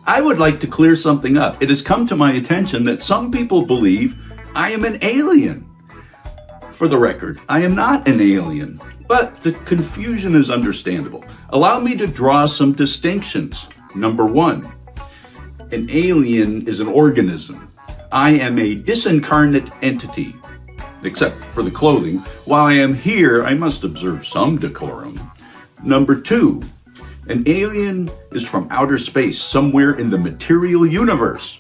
I would like to clear something up. It has come to my attention that some people believe I am an alien. For the record, I am not an alien, but the confusion is understandable. Allow me to draw some distinctions. Number one, an alien is an organism. I am a disincarnate entity, except for the clothing. While I am here, I must observe some decorum. Number two, an alien is from outer space, somewhere in the material universe,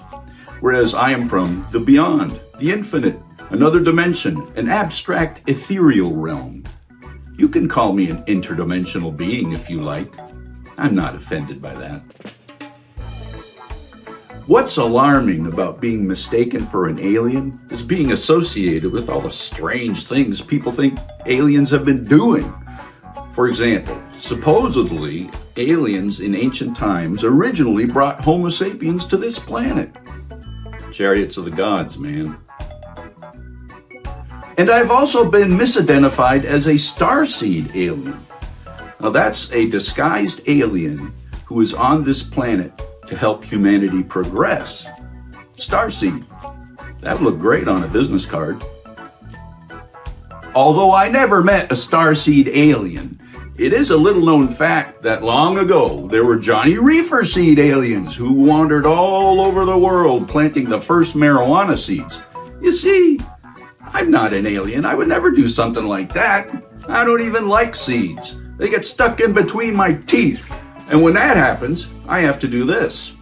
whereas I am from the beyond, the infinite, another dimension, an abstract ethereal realm. You can call me an interdimensional being if you like. I'm not offended by that. What's alarming about being mistaken for an alien is being associated with all the strange things people think aliens have been doing. For example, supposedly, aliens in ancient times originally brought Homo sapiens to this planet. Chariots of the gods, man. And I've also been misidentified as a starseed alien. Now that's a disguised alien who is on this planet to help humanity progress. Starseed. That would look great on a business card. Although I never met a starseed alien, it is a little known fact that long ago there were Johnny Reefer seed aliens who wandered all over the world planting the first marijuana seeds. You see, I'm not an alien. I would never do something like that. I don't even like seeds. They get stuck in between my teeth. And when that happens, I have to do this.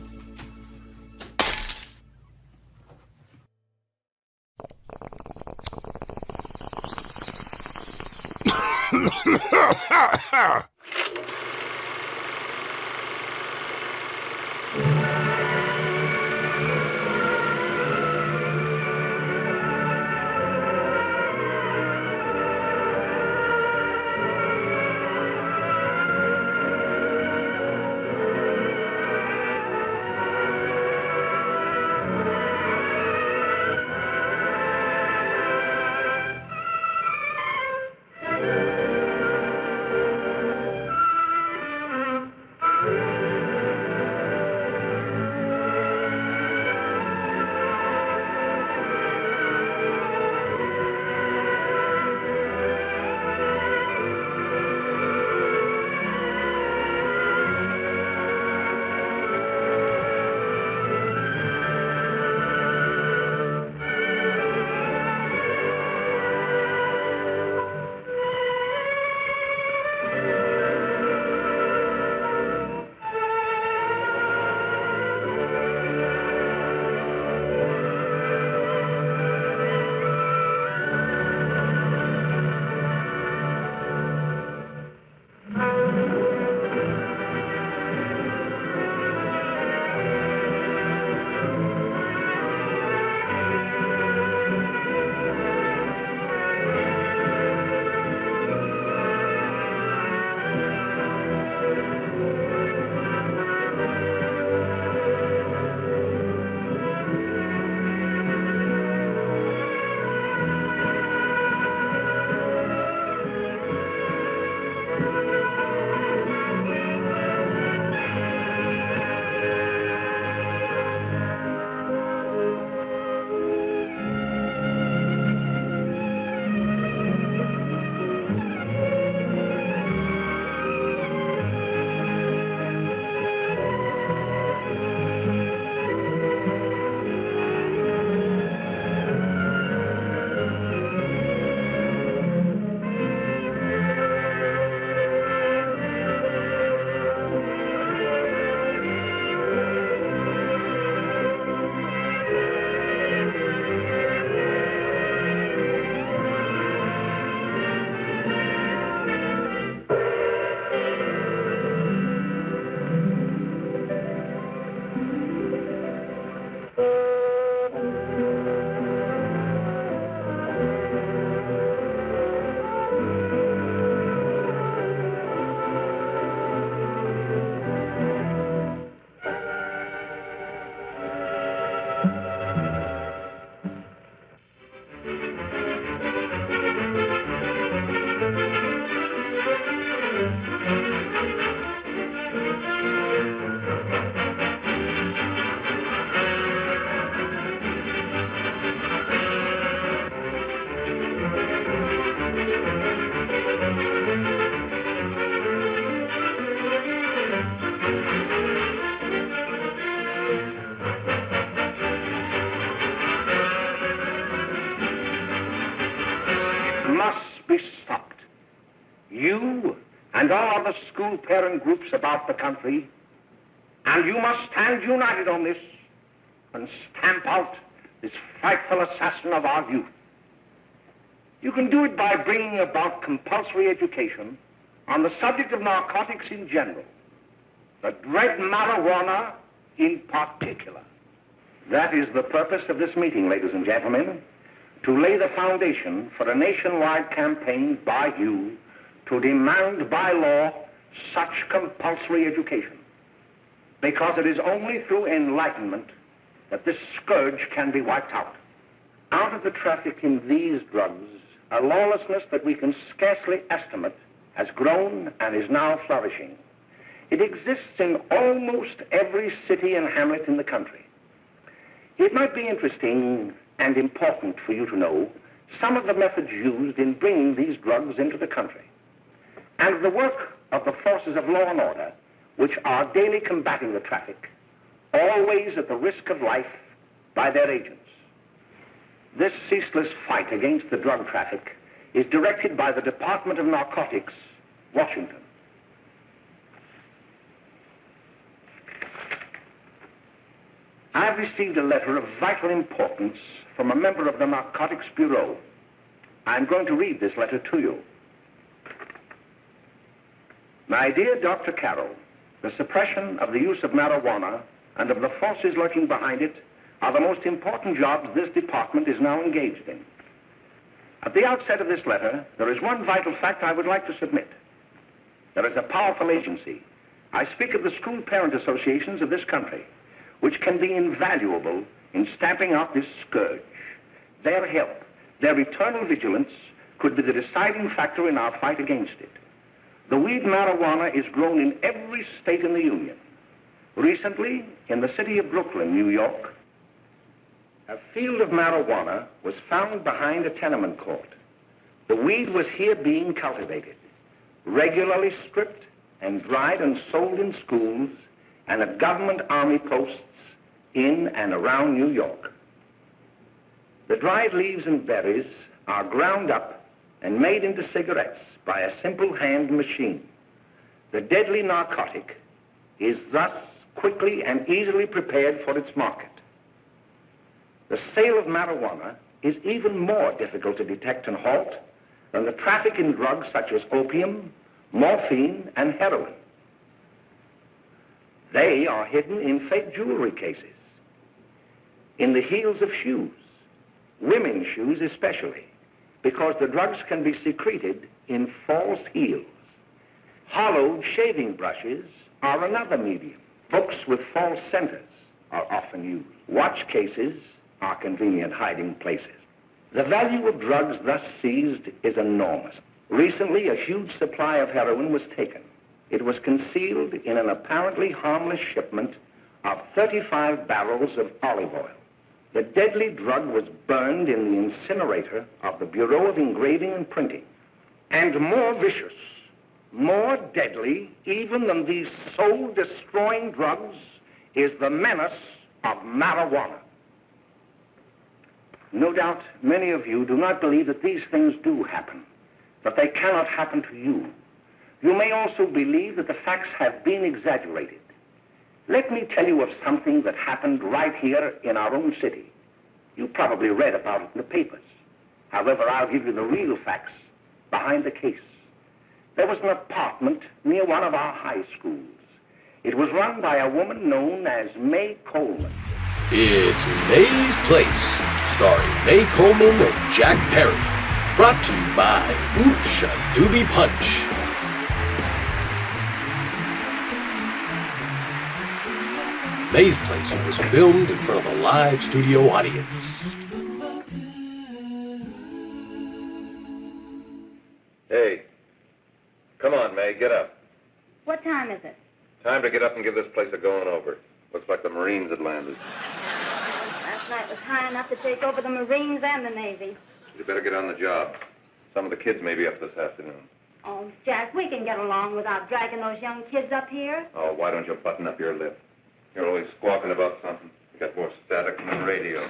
and all other school parent groups about the country, and you must stand united on this and stamp out this frightful assassin of our youth. You can do it by bringing about compulsory education on the subject of narcotics in general, the dread marijuana in particular. That is the purpose of this meeting, ladies and gentlemen, to lay the foundation for a nationwide campaign by you to demand by law such compulsory education. Because it is only through enlightenment that this scourge can be wiped out. Out of the traffic in these drugs, a lawlessness that we can scarcely estimate has grown and is now flourishing. It exists in almost every city and hamlet in the country. It might be interesting and important for you to know some of the methods used in bringing these drugs into the country, and the work of the forces of law and order, which are daily combating the traffic, always at the risk of life by their agents. This ceaseless fight against the drug traffic is directed by the Department of Narcotics, Washington. I've received a letter of vital importance from a member of the Narcotics Bureau. I'm going to read this letter to you. My dear Dr. Carroll, the suppression of the use of marijuana and of the forces lurking behind it are the most important jobs this department is now engaged in. At the outset of this letter, there is one vital fact I would like to submit. There is a powerful agency. I speak of the school parent associations of this country, which can be invaluable in stamping out this scourge. Their help, their eternal vigilance, could be the deciding factor in our fight against it. The weed marijuana is grown in every state in the Union. Recently, in the city of Brooklyn, New York, a field of marijuana was found behind a tenement court. The weed was here being cultivated, regularly stripped and dried and sold in schools and at government army posts in and around New York. The dried leaves and berries are ground up and made into cigarettes by a simple hand machine. The deadly narcotic is thus quickly and easily prepared for its market. The sale of marijuana is even more difficult to detect and halt than the traffic in drugs such as opium, morphine, and heroin. They are hidden in fake jewelry cases, in the heels of shoes, women's shoes especially, because the drugs can be secreted in false heels. Hollowed shaving brushes are another medium. Books with false centers are often used. Watch cases are convenient hiding places. The value of drugs thus seized is enormous. Recently, a huge supply of heroin was taken. It was concealed in an apparently harmless shipment of 35 barrels of olive oil. The deadly drug was burned in the incinerator of the Bureau of Engraving and Printing. And more vicious, more deadly even than these soul-destroying drugs is the menace of marijuana. No doubt many of you do not believe that these things do happen, but they cannot happen to you. You may also believe that the facts have been exaggerated. Let me tell you of something that happened right here in our own city. You probably read about it in the papers. However, I'll give you the real facts behind the case. There was an apartment near one of our high schools. It was run by a woman known as May Coleman. It's May's Place, starring May Coleman and Jack Perry. Brought to you by Oops, a Doobie Punch. May's Place was filmed in front of a live studio audience. Hey, come on, May, get up. What time is it? Time to get up and give this place a going over. Looks like the Marines had landed. Last night was high enough to take over the Marines and the Navy. You better get on the job. Some of the kids may be up this afternoon. Oh, Jack, we can get along without dragging those young kids up here. Oh, why don't you button up your lip? You're always squawking about something. You got more static than the radio.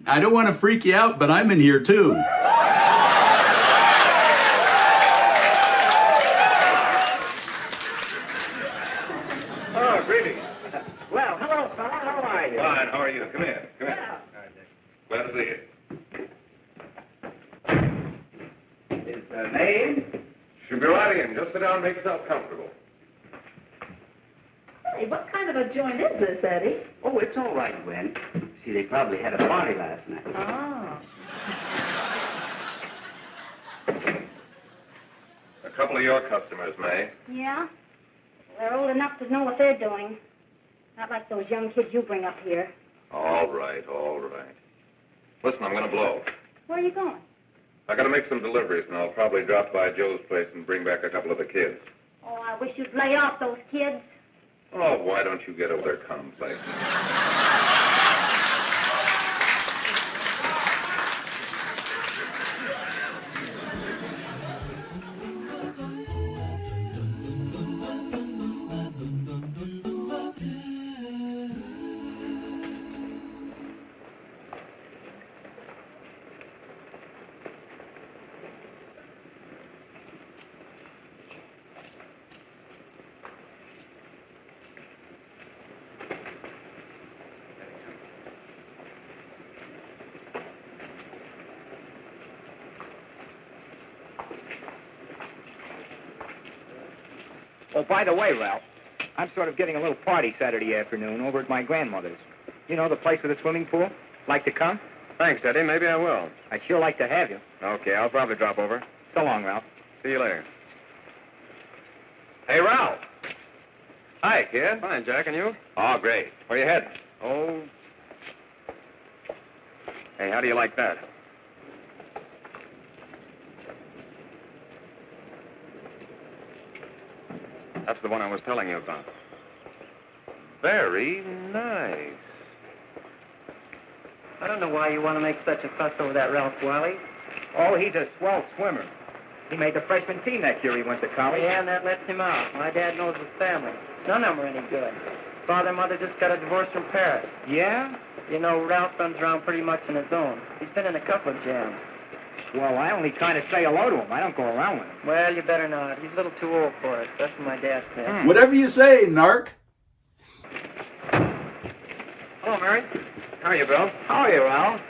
I don't want to freak you out, but I'm in here too. Oh, greetings. Well, hello, fella. How are you? Fine, how are you? Come in. Come in. Glad to see you. Is the name? Should be right in. Just sit down and make yourself comfortable. Hey, what kind of a joint is this, Eddie? Oh, it's all right, Gwen. See, they probably had a party last night. Oh. A couple of your customers, May. Yeah? They're old enough to know what they're doing. Not like those young kids you bring up here. All right, all right. Listen, I'm going to blow. Where are you going? I got to make some deliveries, and I'll probably drop by Joe's place and bring back a couple of the kids. Oh, I wish you'd lay off those kids. Oh, why don't you get over their complex? Oh, by the way, Ralph, I'm sort of getting a little party Saturday afternoon over at my grandmother's. You know, the place with the swimming pool? Like to come? Thanks, Eddie. Maybe I will. I'd sure like to have you. Okay, I'll probably drop over. So long, Ralph. See you later. Hey, Ralph. Hi, kid. Fine, Jack, and you? Oh, great. Where you heading? Oh. Hey, how do you like that? That's the one I was telling you about. Very nice. I don't know why you want to make such a fuss over that Ralph Wiley. Oh, he's a swell swimmer. He made the freshman team that year he went to college. Yeah, and that lets him out. My dad knows his family. None of them are any good. Father and mother just got a divorce from Paris. Yeah? You know, Ralph runs around pretty much on his own. He's been in a couple of jams. Well, I only kind of say hello to him. I don't go around with him. Well, you better not. He's a little too old for it. That's what my dad said. Whatever you say, narc. Hello, Mary. How are you, Bill? How are you, Ralph?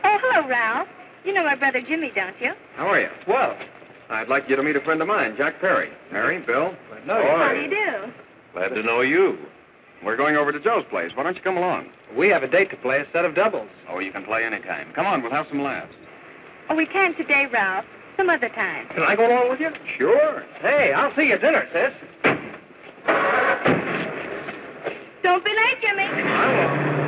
Oh, hello, Ralph. You know my brother Jimmy, don't you? How are you? Well, I'd like you to meet a friend of mine, Jack Perry. Mary, Bill. no, How do you do? Glad to know you. We're going over to Joe's place. Why don't you come along? we have a date to play, a set of doubles. Oh, you can play anytime. Come on, we'll have some laughs. Oh, we can't today, Ralph. Some other time. Can I go along with you? Sure. Hey, I'll see you at dinner, sis. Don't be late, Jimmy. I won't.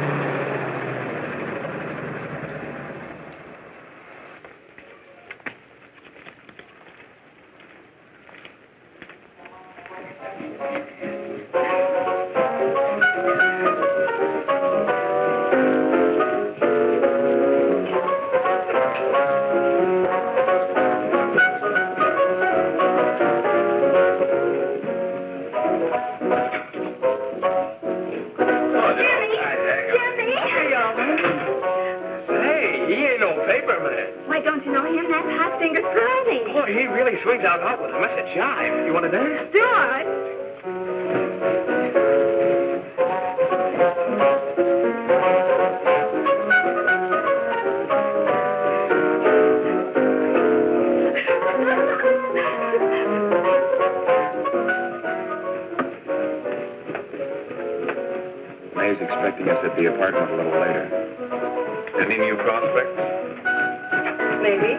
Why, don't you know him? That's Hot Finger Friday. Boy, he really swings out hot with a mess of jive. You want to dance? Do it. May's expecting us at the apartment a little later. Any new prospects? Maybe.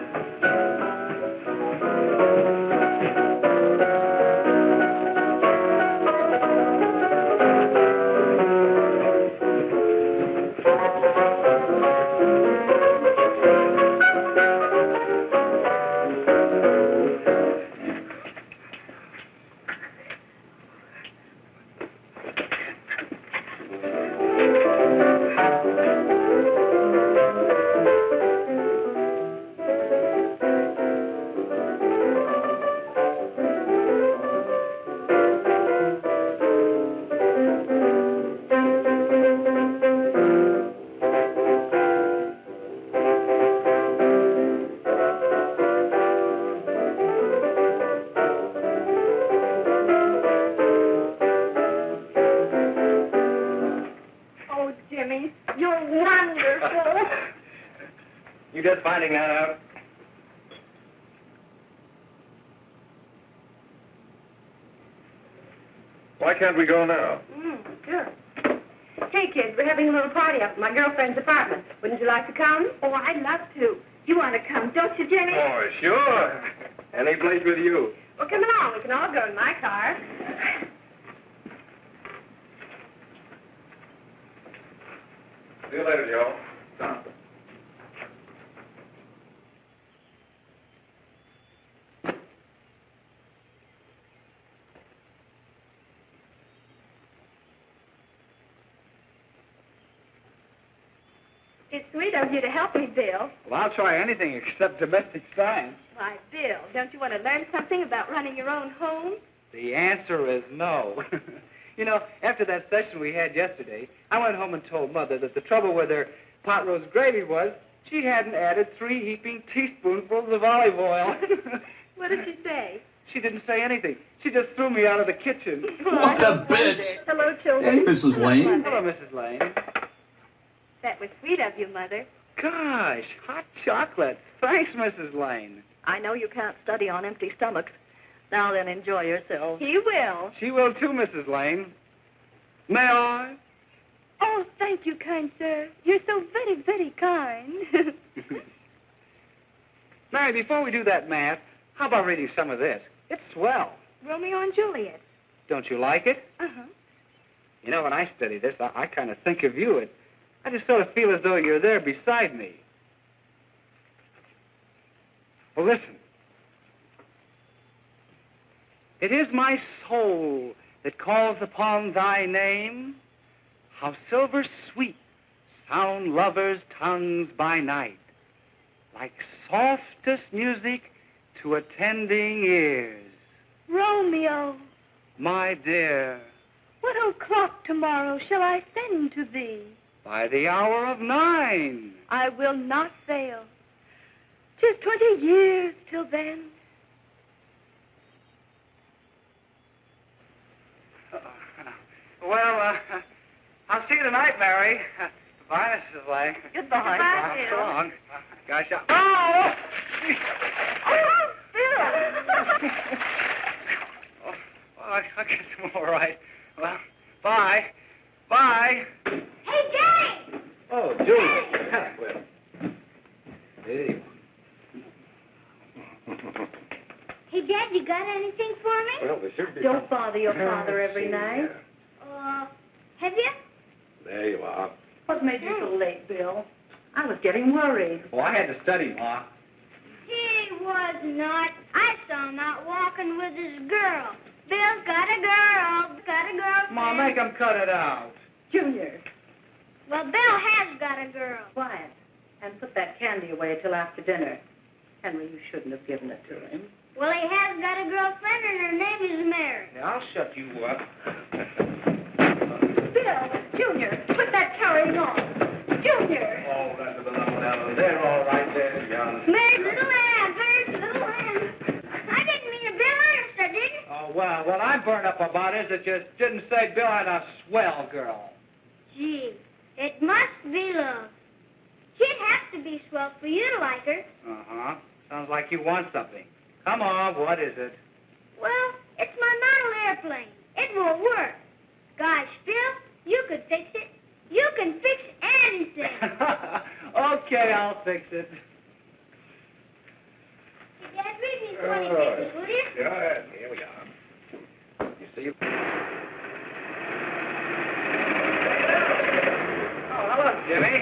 You're wonderful. You just finding that out? Why can't we go now? Sure. Hey, kids, we're having a little party up at my girlfriend's apartment. Wouldn't you like to come? Oh, I'd love to. You want to come, don't you, Jenny? Oh, sure. Any place with you. Well, come along. We can all go in my car. See you later, Joe. Tom. It's sweet of you to help me, Bill. Well, I'll try anything except domestic science. Why, Bill, don't you want to learn something about running your own home? The answer is no. You know, after that session we had yesterday, I went home and told Mother that the trouble with her pot roast gravy was she hadn't added 3 heaping teaspoonfuls of olive oil. What did she say? She didn't say anything. She just threw me out of the kitchen. What a bitch! Hello, children. Hey, Mrs. Lane. Hello, Mrs. Lane. That was sweet of you, Mother. Gosh, hot chocolate. Thanks, Mrs. Lane. I know you can't study on empty stomachs. Now then, enjoy yourselves. He will. She will too, Mrs. Lane. May I? Oh, thank you, kind sir. You're so very, very kind. Mary, before we do that math, how about reading some of this? It's swell. Romeo and Juliet. Don't you like it? Uh-huh. You know, when I study this, I kind of think of you. I just sort of feel as though you're there beside me. Well, listen. It is my soul that calls upon thy name. How silver sweet sound lovers' tongues by night, like softest music to attending ears. Romeo, My dear, what o'clock tomorrow shall I send to thee? by the hour of 9. I will not fail. 'Tis 20 years till then. Well, I'll see you tonight, Mary. Goodbye, Mrs. Lane. Goodbye. Goodbye, So Bill. long. Gosh, oh! Oh, Bill! Oh, I guess I'm all right. Well, bye. Bye. Hey, Daddy! Oh, Julie. Well, hey. Hey, Dad, you got anything for me? Well, there should be. Don't bother your father every night. Have you? There you are. What made you so late, Bill? I was getting worried. Oh, I had to study, Ma. He was not. I saw him out walking with his girl. Bill's got a girl. Got a girlfriend. Ma, make him cut it out. Junior, Well, Bill has got a girl. quiet. And put that candy away till after dinner. Henry, you shouldn't have given it to him. Well, he has got a girlfriend, and her name is Mary. Now, I'll shut you up. Bill, Junior, put that carrying on. Junior! Oh, that's a little down there, all right there, young. Mary's little lamb, Mary's little lamb. I didn't mean to Bill Ernest, did you? Oh, well, what I'm burned up about is that you didn't say Bill had a swell girl. Gee, it must be love. She'd have to be swell for you to like her. Uh-huh. Sounds like you want something. Come on, what is it? Well, it's my model airplane. It won't work. Gosh, Bill, you could fix it. You can fix anything. Okay, I'll fix it. Hey, Dad, read me 20 pages, will you? Yeah, here we are. You see? Oh, hello, Jimmy.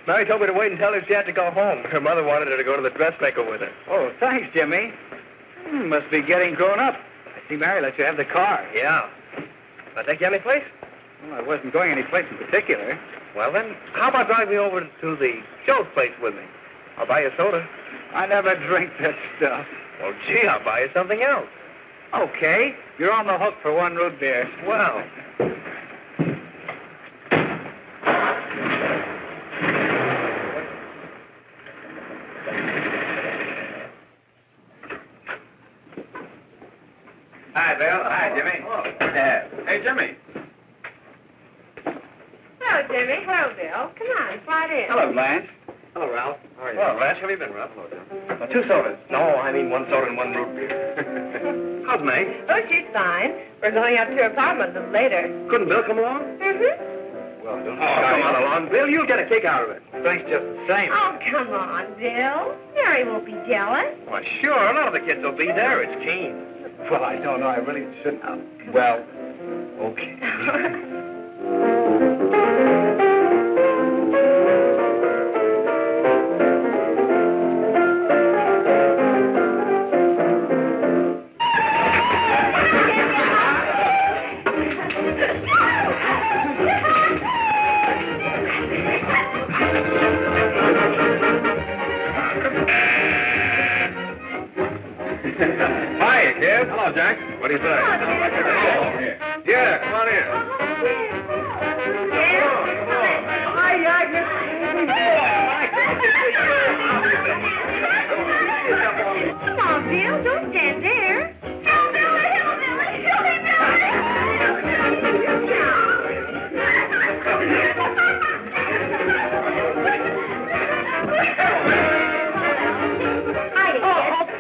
Mary told me to wait and tell her she had to go home. Her mother wanted her to go to the dressmaker with her. Oh, thanks, Jimmy. Must be getting grown up. I see Mary let you have the car. Yeah. I take you any place? Well, I wasn't going any place in particular. Well, then, how about driving me over to the Joe's place with me? I'll buy you a soda. I never drink that stuff. Well, gee, I'll buy you something else. Okay, you're on the hook for 1 root beer. Well. Hi, Bill. Hi, Jimmy. Hey, Jimmy. Jimmy. Hello, Bill. Come on, slide in. Hello, Blanche. Hello, Ralph. How are you? Well, Blanche, how have you been, Ralph? Hello, Jim. 2 sodas. No, I mean 1 soda and 1 root beer. How's May? Oh, she's fine. We're going up to her apartment a little later. Couldn't Bill come along? Mm-hmm. Well, don't come on along, Bill. You'll get a kick out of it. Thanks just the same. Oh, come on, Bill. Mary won't be jealous. Why, sure. A lot of the kids will be there. It's keen. Well, I don't know. I really shouldn't. Well, okay. Hi, kid. Hello, Jack. What do you say? Yeah, come on in. Come on, Bill. Don't stand there.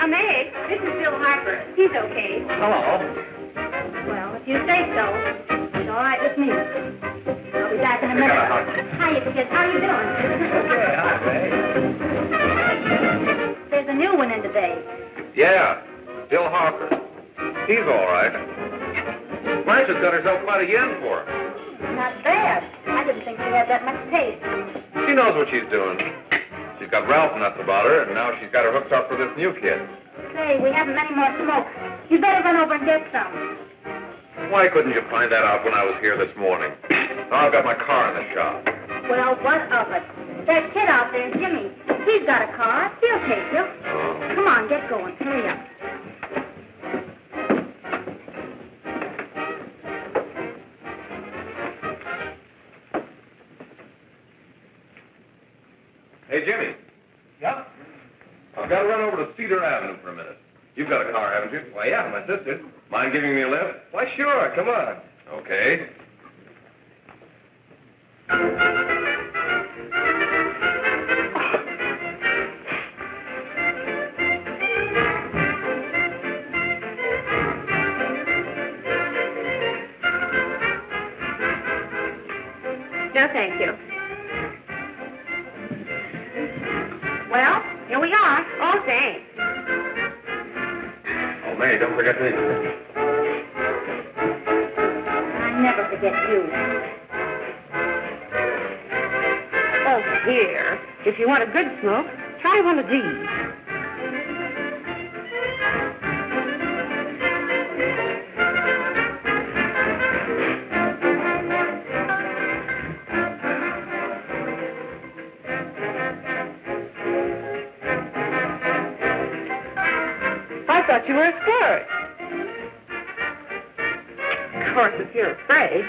May, this is Bill Harper. He's okay. Hello. Well, if you say so, it's all right with me. I'll be back in a minute. Hiya, kids. How you doing? Okay, hi, May. There's a new one in today. Yeah, Bill Harper. He's all right. Blanche has got herself quite a yen for her. Not bad. I didn't think she had that much taste. She knows what she's doing. She's got Ralph nuts about her, and now she's got her hooks up for this new kid. Say, we haven't any more smoke. You better run over and get some. Why couldn't you find that out when I was here this morning? Now I've got my car in the shop. Well, what of it? That kid out there, Jimmy, he's got a car. He'll take you. Oh. Come on, get going. Hurry up. Hey, Jimmy. Yeah? I've got to run over to Cedar Avenue for a minute. You've got a car, haven't you? Why, yeah, my sister. Mind giving me a lift? Why, sure. Come on. Okay. No, thank you. Well, here we are. Oh, thanks. Oh, May, don't forget me. I never forget you. Oh, here. If you want a good smoke, try one of these. I thought you were a squirt. Of course, if you're afraid.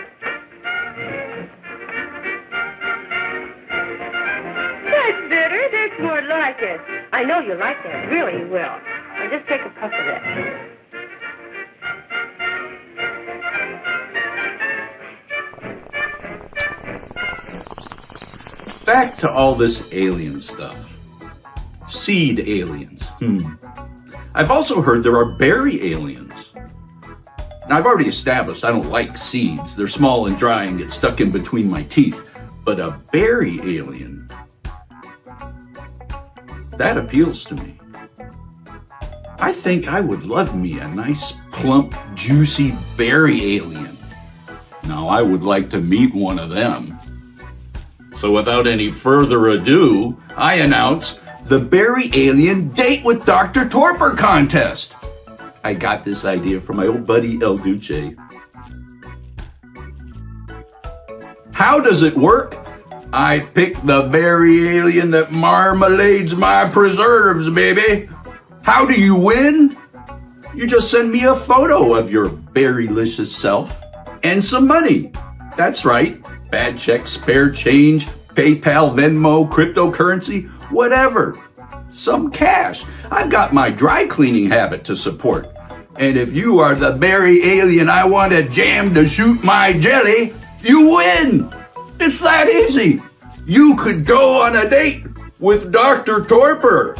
That's better. That's more like it. I know you like that. Really, you will. Now just take a puff of that. Back to all this alien stuff. Seed aliens. I've also heard there are berry aliens. Now, I've already established I don't like seeds. They're small and dry and get stuck in between my teeth. But a berry alien, that appeals to me. I think I would love me a nice, plump, juicy berry alien. Now, I would like to meet one of them. So without any further ado, I announce the Berry Alien Date with Dr. Torpor contest. I got this idea from my old buddy El Duce. How does it work? I pick the berry alien that marmalades my preserves, baby. How do you win? You just send me a photo of your berrylicious self and some money. That's right. Bad checks, spare change, PayPal, Venmo, cryptocurrency, whatever. Some cash. I've got my dry cleaning habit to support. And if you are the berry alien I want to jam to shoot my jelly, you win. It's that easy. You could go on a date with Dr. Torpor.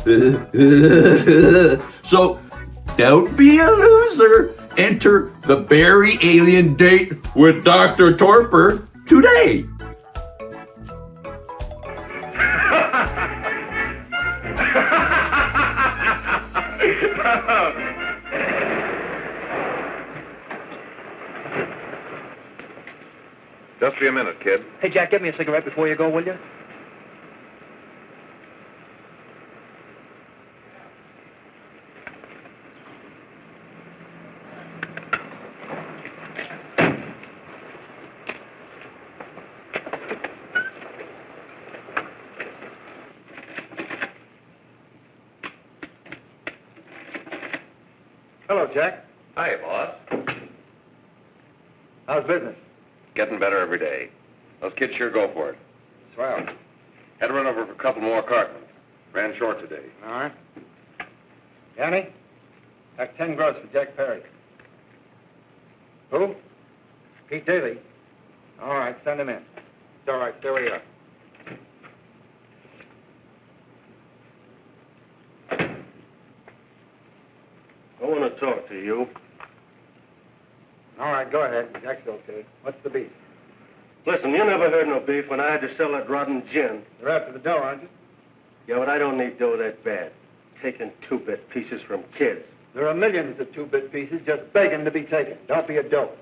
So don't be a loser. Enter the Very Alien Date with Dr. Torpor today. Just be a minute, kid. Hey, Jack, give me a cigarette before you go, will you? Hello, Jack. Hi, boss. How's business? Getting better every day. Those kids sure go for it. Swell. Had to run over for a couple more cartons. Ran short today. All right. Danny, that's 10 gross for Jack Perry. Who? Pete Daly. All right, send him in. It's all right, stay where you are. I want to talk to you. All right, go ahead. Jack's okay. What's the beef? Listen, you never heard no beef when I had to sell that rotten gin. You're after the dough, aren't you? Yeah, but I don't need dough that bad. Taking two-bit pieces from kids. There are millions of two-bit pieces just begging to be taken. Don't be a dope.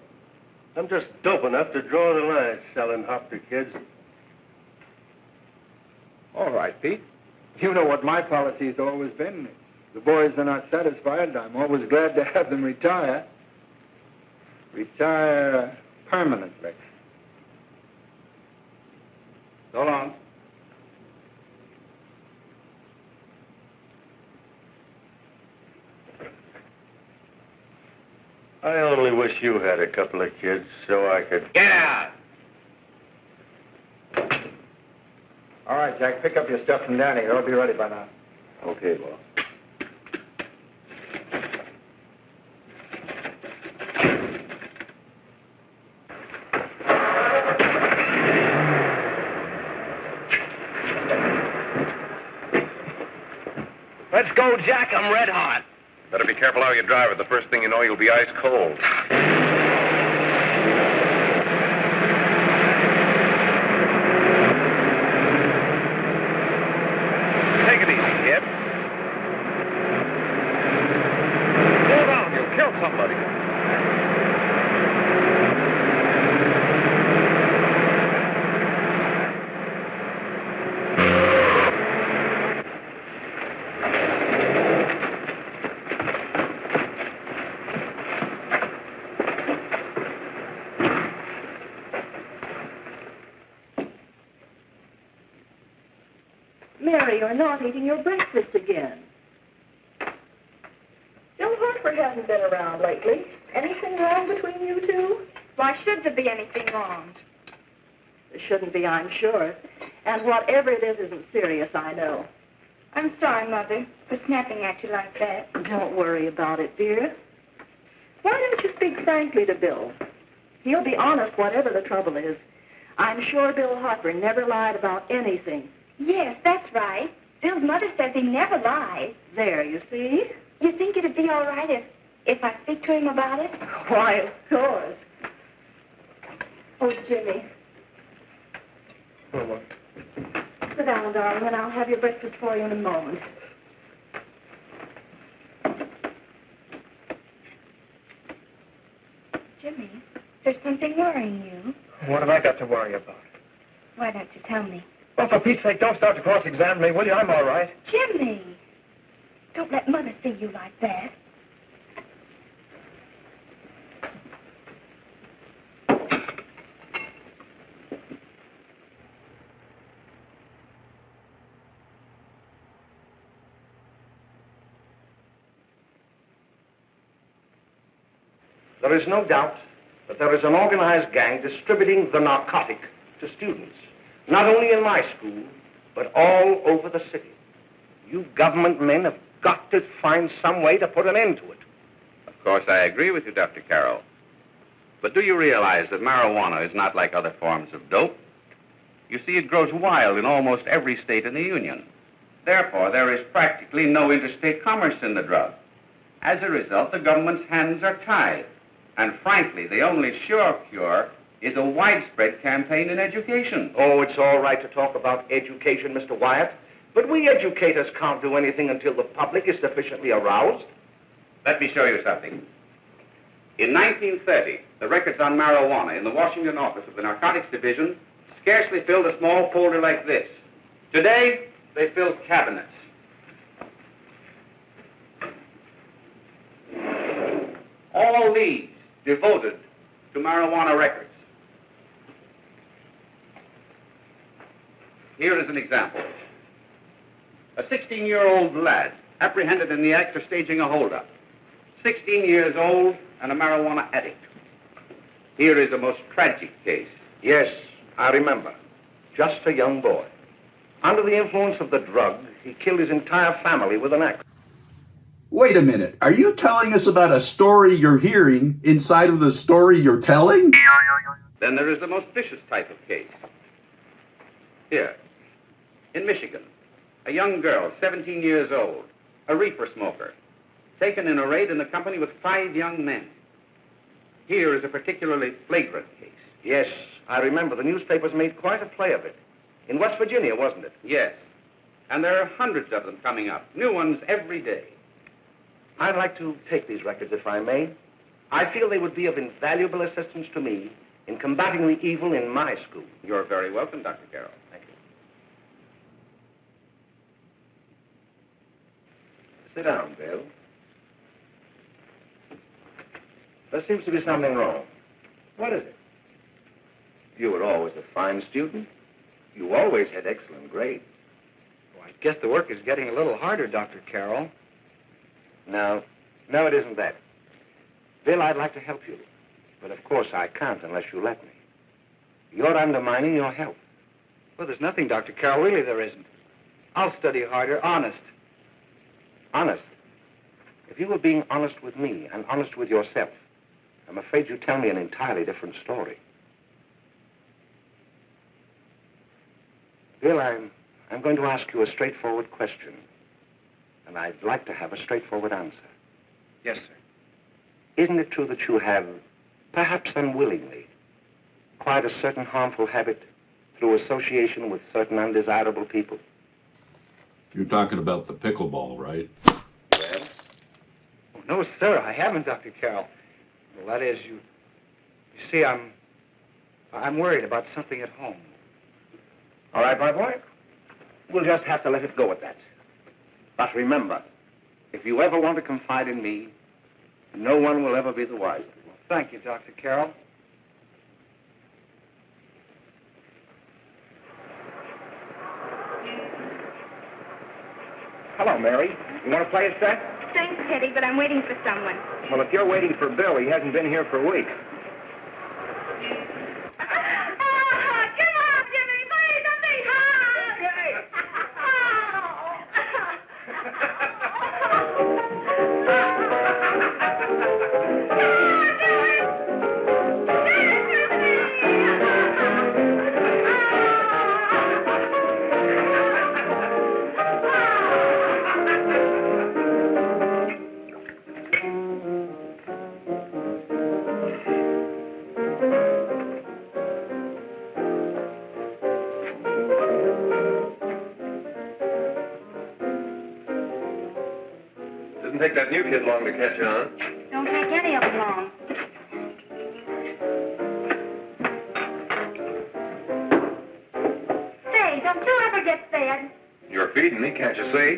I'm just dope enough to draw the line selling hop to kids. All right, Pete. You know what my policy's always been. If the boys are not satisfied, I'm always glad to have them retire. Retire permanently. So long. I only wish you had a couple of kids so I could... Get out! All right, Jack, pick up your stuff from Danny. They'll be ready by now. Okay, boss. Let's go, Jack. I'm red hot. Better be careful how you drive it. The first thing you know, you'll be ice cold. Take it easy, kid. Slow down. You'll kill somebody. Mary, you're not eating your breakfast again. Bill Harper hasn't been around lately. Anything wrong between you two? Why should there be anything wrong? There shouldn't be, I'm sure. And whatever it is isn't serious, I know. I'm sorry, Mother, for snapping at you like that. Don't worry about it, dear. Why don't you speak frankly to Bill? He'll be honest whatever the trouble is. I'm sure Bill Harper never lied about anything. Yes, that's right. Bill's mother says he never lies. There, you see? You think it'd be all right if I speak to him about it? Why, of course. Oh, Jimmy. Sit down, darling, and I'll have your breakfast for you in a moment. Jimmy, there's something worrying you. What have I got to worry about? Why don't you tell me? Well, for Pete's sake, don't start to cross-examine me, will you? I'm all right. Jimmy! Don't let Mother see you like that. There is no doubt that there is an organized gang distributing the narcotic to students, not only in my school, but all over the city. You government men have got to find some way to put an end to it. Of course, I agree with you, Dr. Carroll. But do you realize that marijuana is not like other forms of dope? You see, it grows wild in almost every state in the Union. Therefore, there is practically no interstate commerce in the drug. As a result, the government's hands are tied. And frankly, the only sure cure is a widespread campaign in education. Oh, it's all right to talk about education, Mr. Wyatt, but we educators can't do anything until the public is sufficiently aroused. Let me show you something. In 1930, the records on marijuana in the Washington office of the Narcotics Division scarcely filled a small folder like this. Today, they fill cabinets. All these devoted to marijuana records. Here is an example. A 16-year-old lad apprehended in the act of staging a holdup. 16 years old and a marijuana addict. Here is a most tragic case. Yes, I remember. Just a young boy. Under the influence of the drug, he killed his entire family with an axe. Wait a minute. Are you telling us about a story you're hearing inside of the story you're telling? Then there is the most vicious type of case. Here, in Michigan, a young girl, 17 years old, a reefer smoker, taken in a raid in the company with 5 young men. Here is a particularly flagrant case. Yes, I remember. The newspapers made quite a play of it. In West Virginia, wasn't it? Yes. And there are hundreds of them coming up, new ones every day. I'd like to take these records, if I may. I feel they would be of invaluable assistance to me in combating the evil in my school. You're very welcome, Dr. Carroll. Thank you. Sit down, Bill. There seems to be something wrong. What is it? You were always a fine student. You always had excellent grades. Well, I guess the work is getting a little harder, Dr. Carroll. No, it isn't that. Bill, I'd like to help you. But of course I can't unless you let me. You're undermining your health. Well, there's nothing, Dr. Carroll. Really, there isn't. I'll study harder, honest. Honest? If you were being honest with me and honest with yourself, I'm afraid you'd tell me an entirely different story. Bill, I'm going to ask you a straightforward question. And I'd like to have a straightforward answer. Yes, sir. Isn't it true that you have, perhaps unwillingly, acquired a certain harmful habit through association with certain undesirable people? You're talking about the pickleball, right? Oh, no, sir, I haven't, Dr. Carroll. Well, that is, you see, I'm worried about something at home. All right, my boy. We'll just have to let it go at that. But remember, if you ever want to confide in me, no one will ever be the wiser. Well, thank you, Dr. Carroll. Hello, Mary. You want to play a set? Thanks, Teddy, but I'm waiting for someone. Well, if you're waiting for Bill, he hasn't been here for weeks. Didn't take that new kid long to catch on. Don't take any of them long. Say, don't you ever get fed? You're feeding me, can't you see?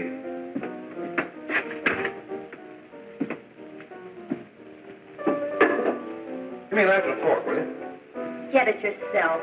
Give me a knife and a fork, will you? Get it yourself.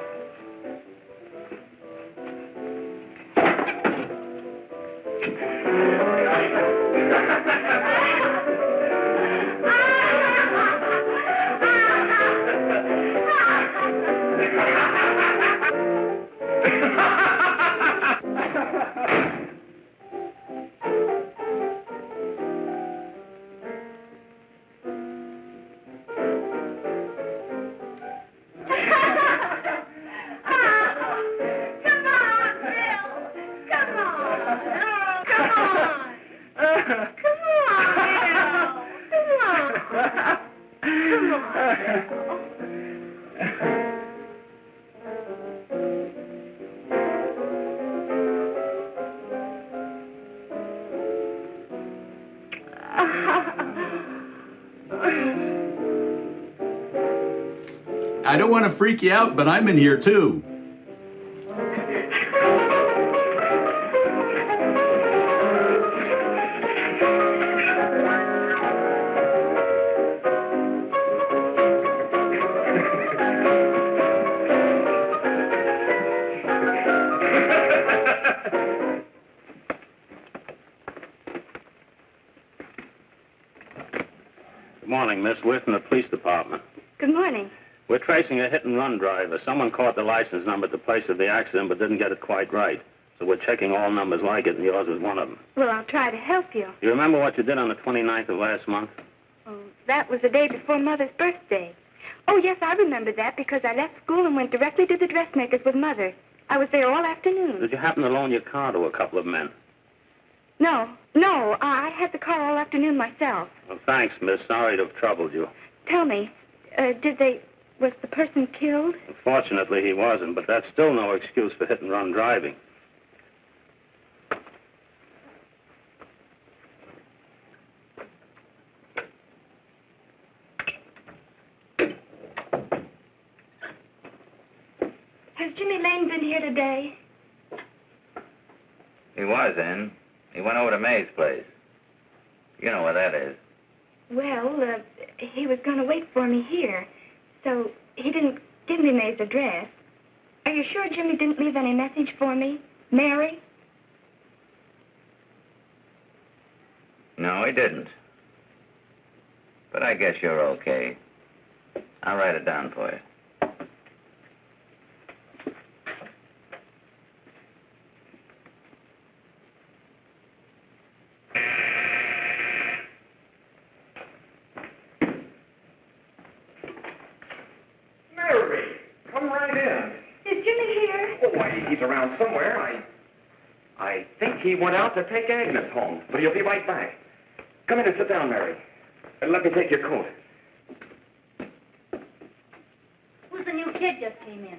I don't want to freak you out, but I'm in here too. Good morning, Miss. We're from the police department. Good morning. We're tracing a hit-and-run driver. Someone caught the license number at the place of the accident but didn't get it quite right. So we're checking all numbers like it, and yours was one of them. Well, I'll try to help you. You remember what you did on the 29th of last month? Oh, that was the day before Mother's birthday. Oh, yes, I remember that because I left school and went directly to the dressmaker's with Mother. I was there all afternoon. Did you happen to loan your car to a couple of men? No, I had the car all afternoon myself. Well, thanks, miss. Sorry to have troubled you. Tell me, was the person killed? Fortunately, he wasn't, but that's still no excuse for hit-and-run driving. Has Jimmy Lane been here today? He was in. He went over to May's place. You know where that is. Well, he was going to wait for me here, so he didn't give me May's address. Are you sure Jimmy didn't leave any message for me? Mary? No, he didn't. But I guess you're okay. I'll write it down for you. He's around somewhere. I think he went out to take Agnes home, but he'll be right back. Come in and sit down, Mary. And let me take your coat. Who's the new kid just came in?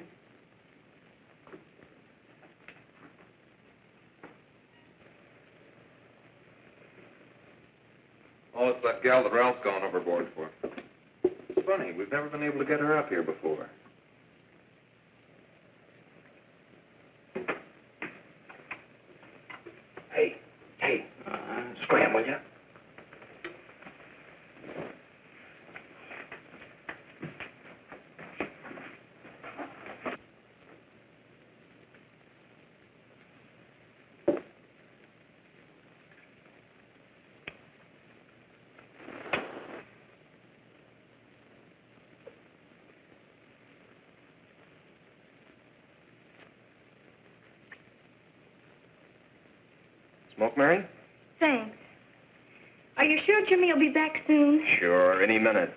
Oh, it's that gal that Ralph's gone overboard for. It's funny, we've never been able to get her up here before. Hey, scram, will you? Smoke, Mary? Thanks. Are you sure Jimmy will be back soon? Sure, any minute.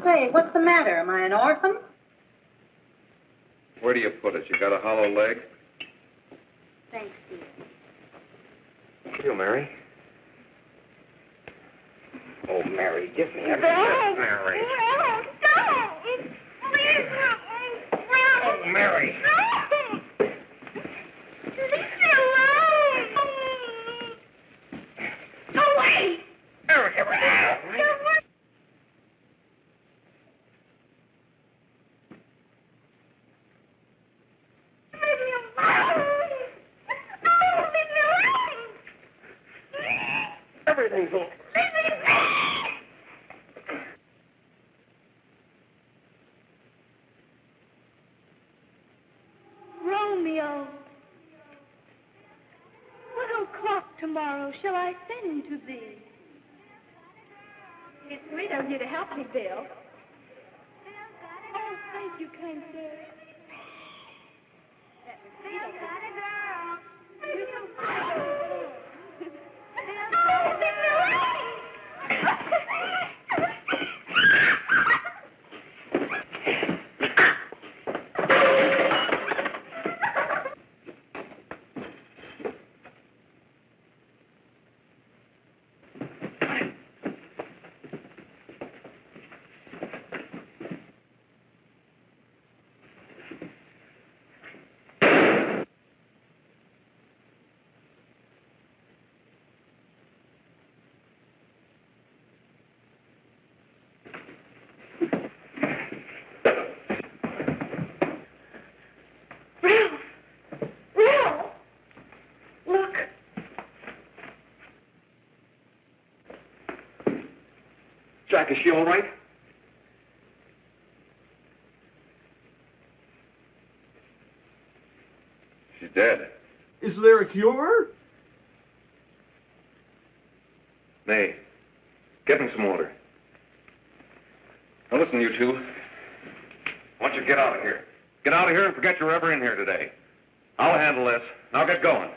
Say, what's the matter? Am I an orphan? Where do you put it? You got a hollow leg? Thanks, dear. You, Mary. Oh, Mary, give me a Don't. Mary. No, don't. Please, Oh, Mary. Romeo, what o'clock tomorrow shall I send to thee? It's sweet of you to help me, Bill. Oh, thank you, kind sir. Jack, is she all right? She's dead. Is there a cure? May, get me some water. Now listen, you two. I want you to get out of here. Get out of here and forget you're ever in here today. I'll handle this. Now get going.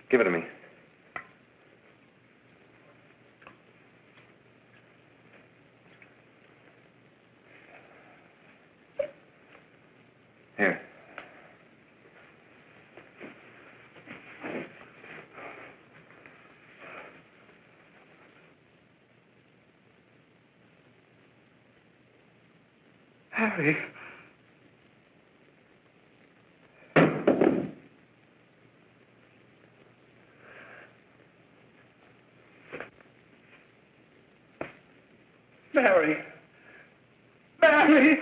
Give it to me. Here. Harry. Mary. Mary!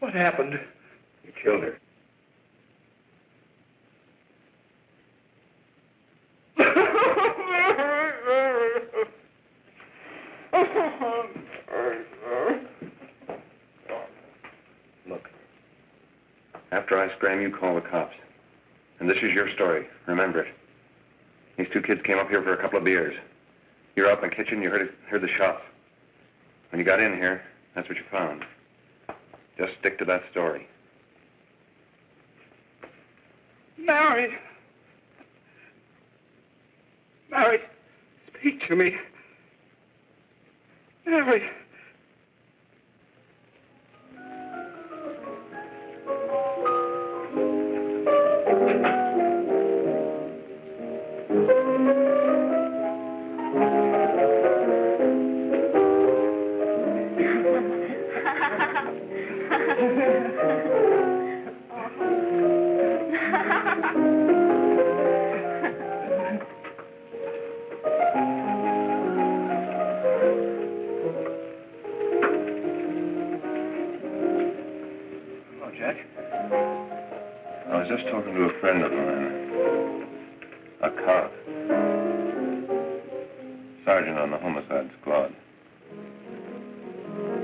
What happened? You killed her. Look. After I scram, you call the cops. And this is your story. Remember it. These two kids came up here for a couple of beers. You were out in the kitchen, you heard the shots. When you got in here, that's what you found. Just stick to that story. Mary! Mary, speak to me. Mary! I was just talking to a friend of mine, a cop, sergeant on the homicide squad.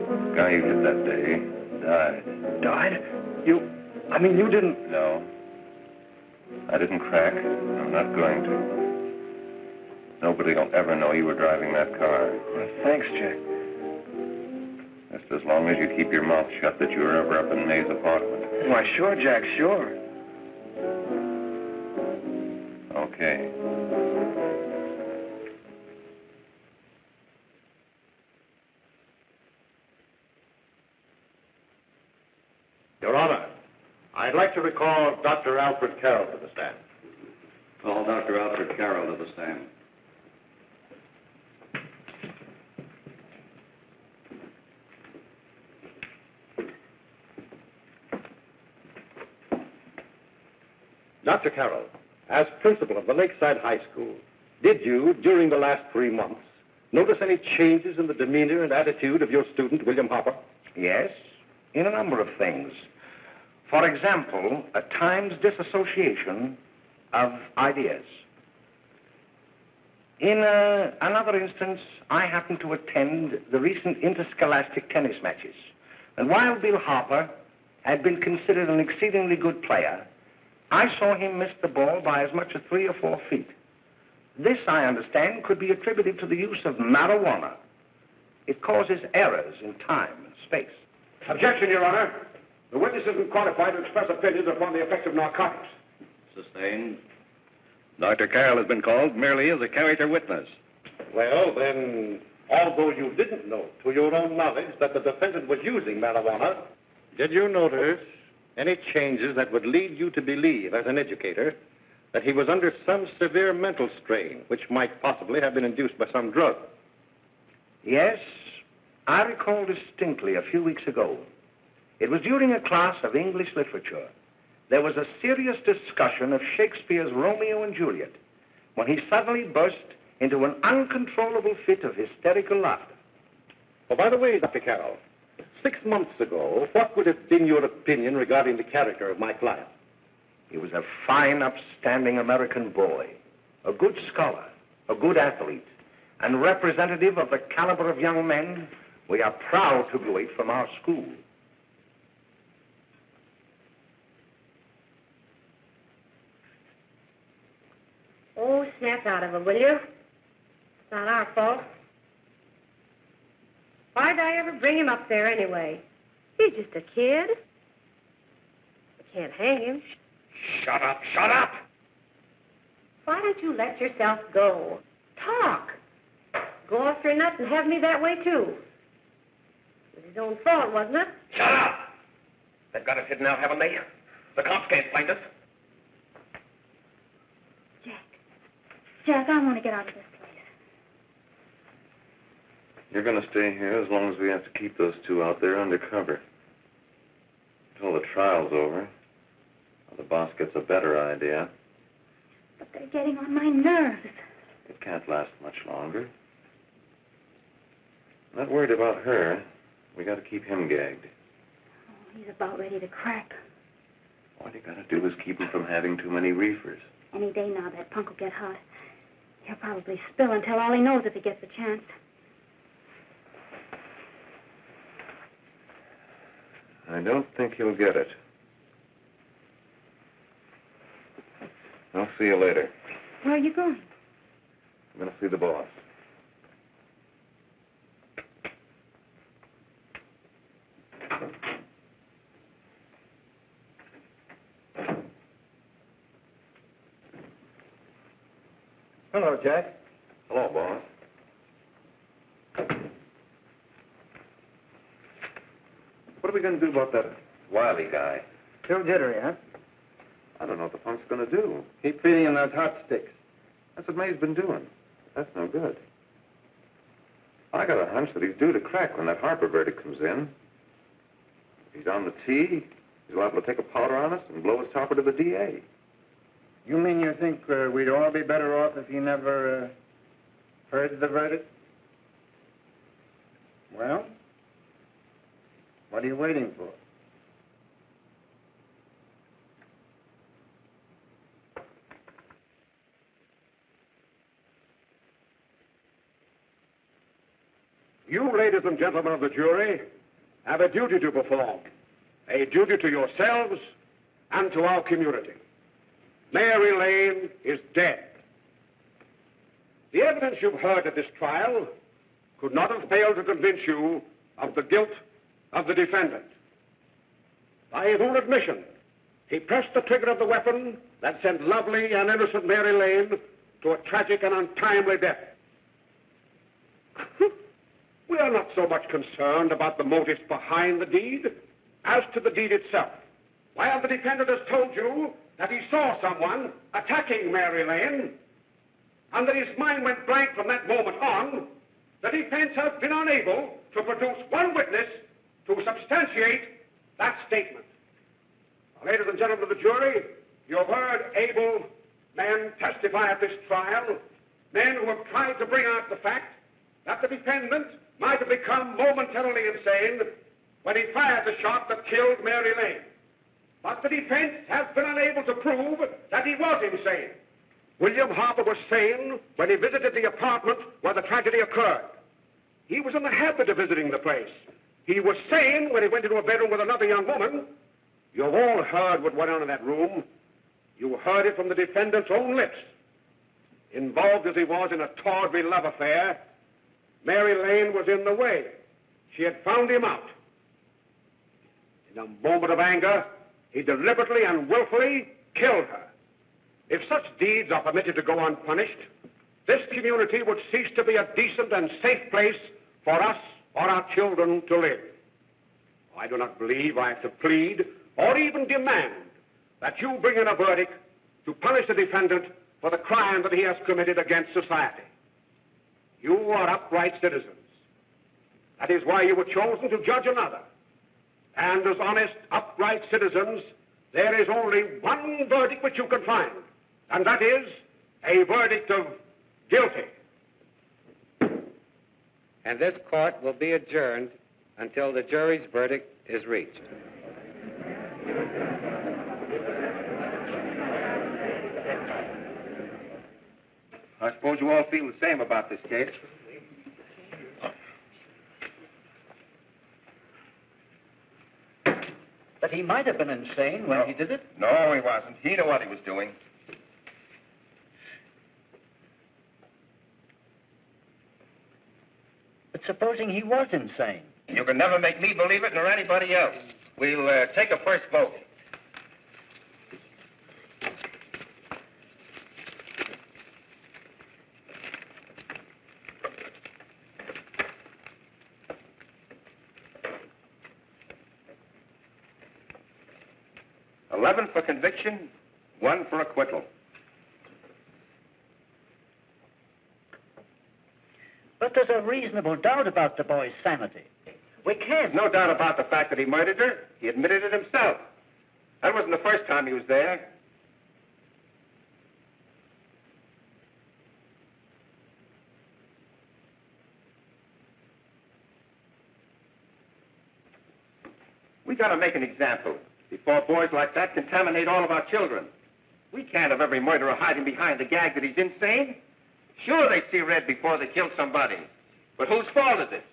The guy you hit that day died. Died? You didn't... No. I didn't crack. I'm not going to. Nobody will ever know you were driving that car. Well, thanks, Jack. Just as long as you keep your mouth shut that you were ever up in May's apartment. Why, sure, Jack, sure. Okay. Your Honor, I'd like to recall Dr. Alfred Carroll to the stand. Call Dr. Alfred Carroll to the stand. Dr. Carroll, as principal of the Lakeside High School, Did you, during the last 3 months, notice any changes in the demeanor and attitude of your student, William Hopper? Yes, in a number of things. For example, at times disassociation of ideas. In another instance, I happened to attend the recent interscholastic tennis matches. And while Bill Hopper had been considered an exceedingly good player, I saw him miss the ball by as much as 3 or 4 feet. This, I understand, could be attributed to the use of marijuana. It causes errors in time and space. Objection, Your Honor. The witness isn't qualified to express opinions upon the effect of narcotics. Sustained. Dr. Carroll has been called merely as a character witness. Well, then, although you didn't know to your own knowledge that the defendant was using marijuana, did you notice any changes that would lead you to believe, as an educator, that he was under some severe mental strain, which might possibly have been induced by some drug? Yes, I recall distinctly a few weeks ago. It was during a class of English literature. There was a serious discussion of Shakespeare's Romeo and Juliet when he suddenly burst into an uncontrollable fit of hysterical laughter. Oh, by the way, Dr. Carroll, 6 months ago, what would have been your opinion regarding the character of my client? He was a fine, upstanding American boy, a good scholar, a good athlete, and representative of the caliber of young men we are proud to graduate from our school. Oh, snap out of it, will you? It's not our fault. Why'd I ever bring him up there anyway? He's just a kid. I can't hang him. Shut up, shut up! Why don't you let yourself go? Talk. Go off your nut and have me that way, too. It was his own fault, wasn't it? Shut up! They've got us hidden out, haven't they? The cops can't find us. Jack, I want to get out of this place. You're going to stay here as long as we have to keep those two out there undercover. Until the trial's over. Or the boss gets a better idea. But they're getting on my nerves. It can't last much longer. Not worried about her. We got to keep him gagged. Oh, he's about ready to crack. All you got to do is keep him from having too many reefers. Any day now, that punk will get hot. He'll probably spill and tell all he knows if he gets a chance. I don't think he'll get it. I'll see you later. Where are you going? I'm going to see the boss. Hello, Jack. Hello, boss. What are we going to do about that Wiley guy? Still jittery, huh? I don't know what the punk's going to do. Keep feeding him those hot sticks. That's what May's been doing. That's no good. I got a hunch that he's due to crack when that Harper verdict comes in. If he's on the tee, he's liable to take a powder on us and blow his topper to the DA. You mean you think we'd all be better off if he never heard the verdict? Well, what are you waiting for? You, ladies and gentlemen of the jury, have a duty to perform. A duty to yourselves and to our community. Mary Lane is dead. The evidence you've heard at this trial could not have failed to convince you of the guilt of the defendant. By his own admission, he pressed the trigger of the weapon that sent lovely and innocent Mary Lane to a tragic and untimely death. We are not so much concerned about the motives behind the deed as to the deed itself. While the defendant has told you that he saw someone attacking Mary Lane, and that his mind went blank from that moment on, the defense has been unable to produce one witness to substantiate that statement. Now, ladies and gentlemen of the jury, you have heard able men testify at this trial, Men who have tried to bring out the fact that the defendant might have become momentarily insane when he fired the shot that killed Mary Lane. But the defense has been unable to prove that he was insane. William Harper was sane when he visited the apartment where the tragedy occurred. He was in the habit of visiting the place. He was sane when he went into a bedroom with another young woman. You've all heard what went on in that room. You heard it from the defendant's own lips. Involved as he was in a tawdry love affair, Mary Lane was in the way. She had found him out. In a moment of anger, he deliberately and willfully killed her. If such deeds are permitted to go unpunished, this community would cease to be a decent and safe place for us or our children to live. I do not believe I have to plead or even demand that you bring in a verdict to punish the defendant for the crime that he has committed against society. You are upright citizens. That is why you were chosen to judge another. And as honest, upright citizens, there is only one verdict which you can find, and that is a verdict of guilty. And this court will be adjourned until the jury's verdict is reached. I suppose you all feel the same about this case. But he might have been insane when he did it. No, he wasn't. He knew what he was doing. But supposing he was insane? You can never make me believe it nor anybody else. We'll take a first vote. $11 for conviction, 1 for acquittal. But there's a reasonable doubt about the boy's sanity. We can't. No doubt about the fact that he murdered her. He admitted it himself. That wasn't the first time he was there. We got to make an example before boys like that contaminate all of our children. We can't have every murderer hiding behind the gag that he's insane. Sure, they see red before they kill somebody. But whose fault is it?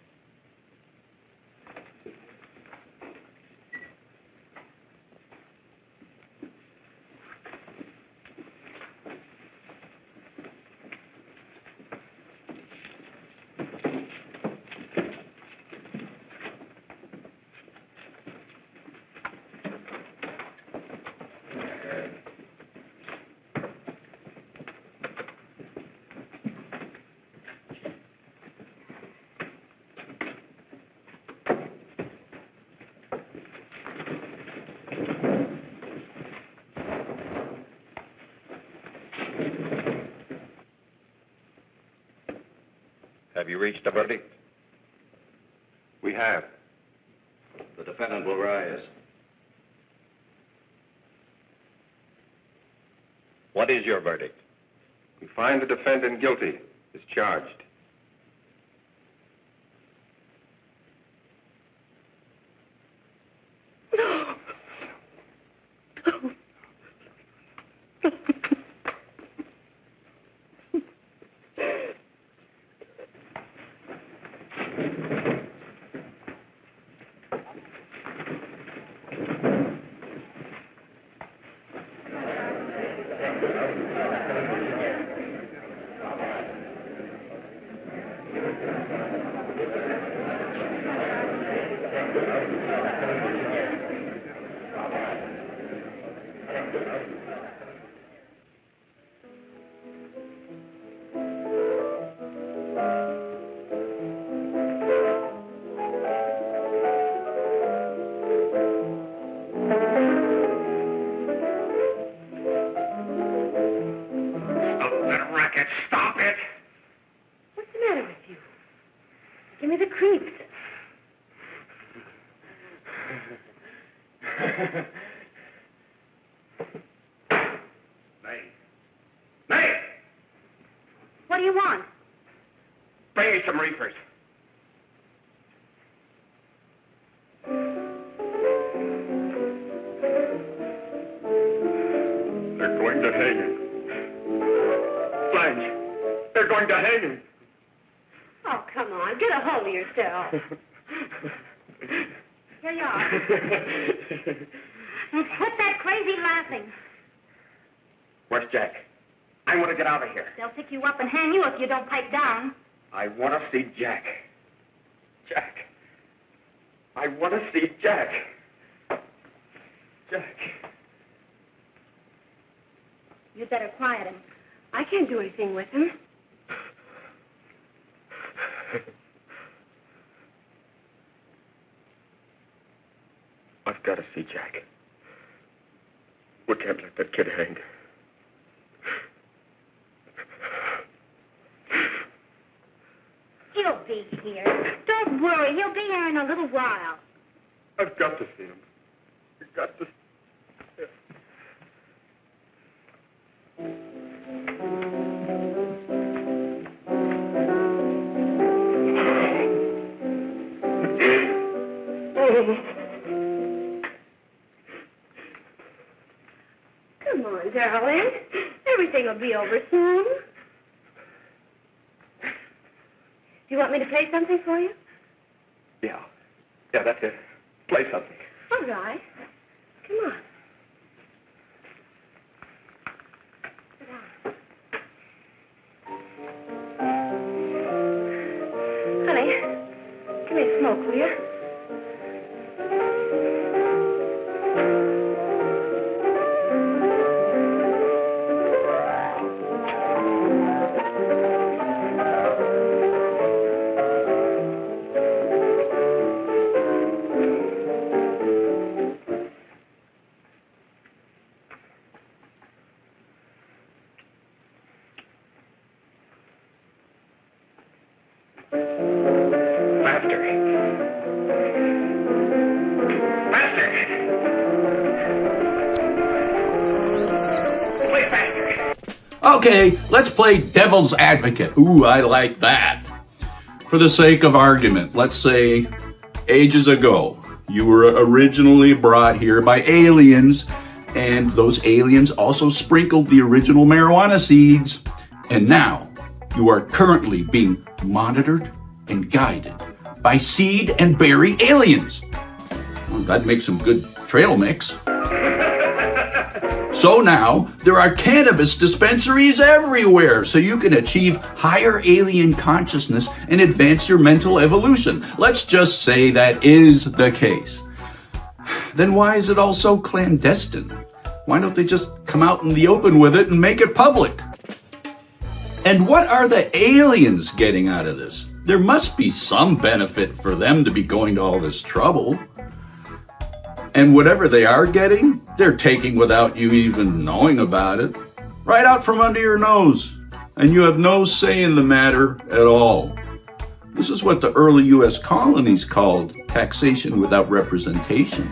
Have you reached a verdict? We have. The defendant will rise. What is your verdict? We find the defendant guilty as charged. reefers. They're going to hang him. Blanche, they're going to hang him. Oh, come on. Get a hold of yourself. Here you are. And quit that crazy laughing. Where's Jack? I want to get out of here. They'll pick you up and hang you if you don't pipe down. I want to see Jack. Jack. I want to see Jack. Jack. You'd better quiet him. I can't do anything with him. I've got to see Jack. We can't let that kid hang. He'll be here. Don't worry, he'll be here in a little while. I've got to see him. I've got to. Come on, darling. Everything will be over soon. Do you want me to play something for you? Yeah, that's it. Play something. All right. Come on. Sit down. Honey, give me a smoke, will you? Okay, let's play devil's advocate. Ooh, I like that. For the sake of argument, let's say ages ago, you were originally brought here by aliens, and those aliens also sprinkled the original marijuana seeds. And now, you are currently being monitored and guided by seed and berry aliens. Well, that makes some good trail mix. So now, there are cannabis dispensaries everywhere, so you can achieve higher alien consciousness and advance your mental evolution. Let's just say that is the case. Then why is it all so clandestine? Why don't they just come out in the open with it and make it public? And what are the aliens getting out of this? There must be some benefit for them to be going to all this trouble. And whatever they are getting, they're taking without you even knowing about it. Right out from under your nose. And you have no say in the matter at all. This is what the early U.S. colonies called taxation without representation.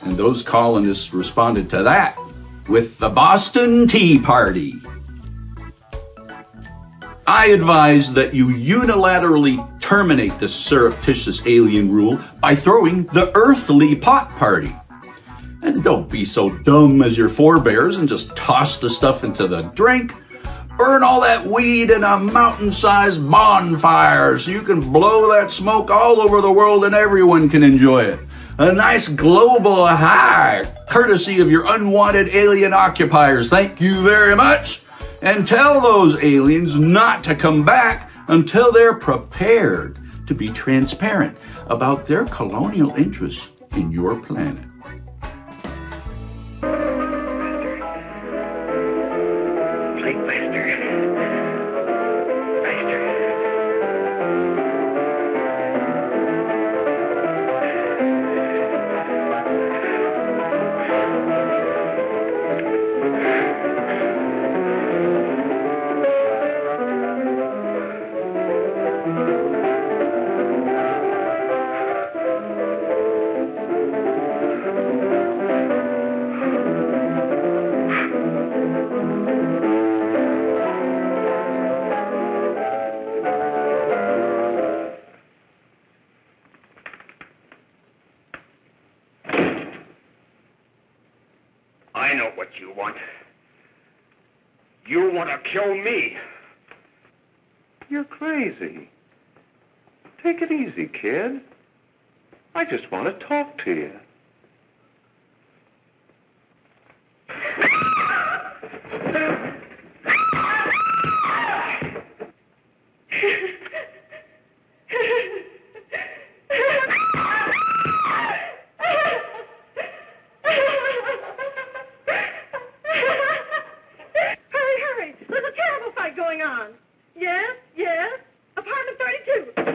And those colonists responded to that with the Boston Tea Party. I advise that you unilaterally terminate this surreptitious alien rule by throwing the earthly pot party. And don't be so dumb as your forebears and just toss the stuff into the drink. Burn all that weed in a mountain-sized bonfire so you can blow that smoke all over the world and everyone can enjoy it. A nice global high, courtesy of your unwanted alien occupiers. Thank you very much. And tell those aliens not to come back until they're prepared to be transparent about their colonial interests in your planet. Play faster. Faster. what you want. You want to kill me. You're crazy. Take it easy, kid. I just want to talk to you. Hurry! There's a terrible fight going on. Yes? Apartment 32.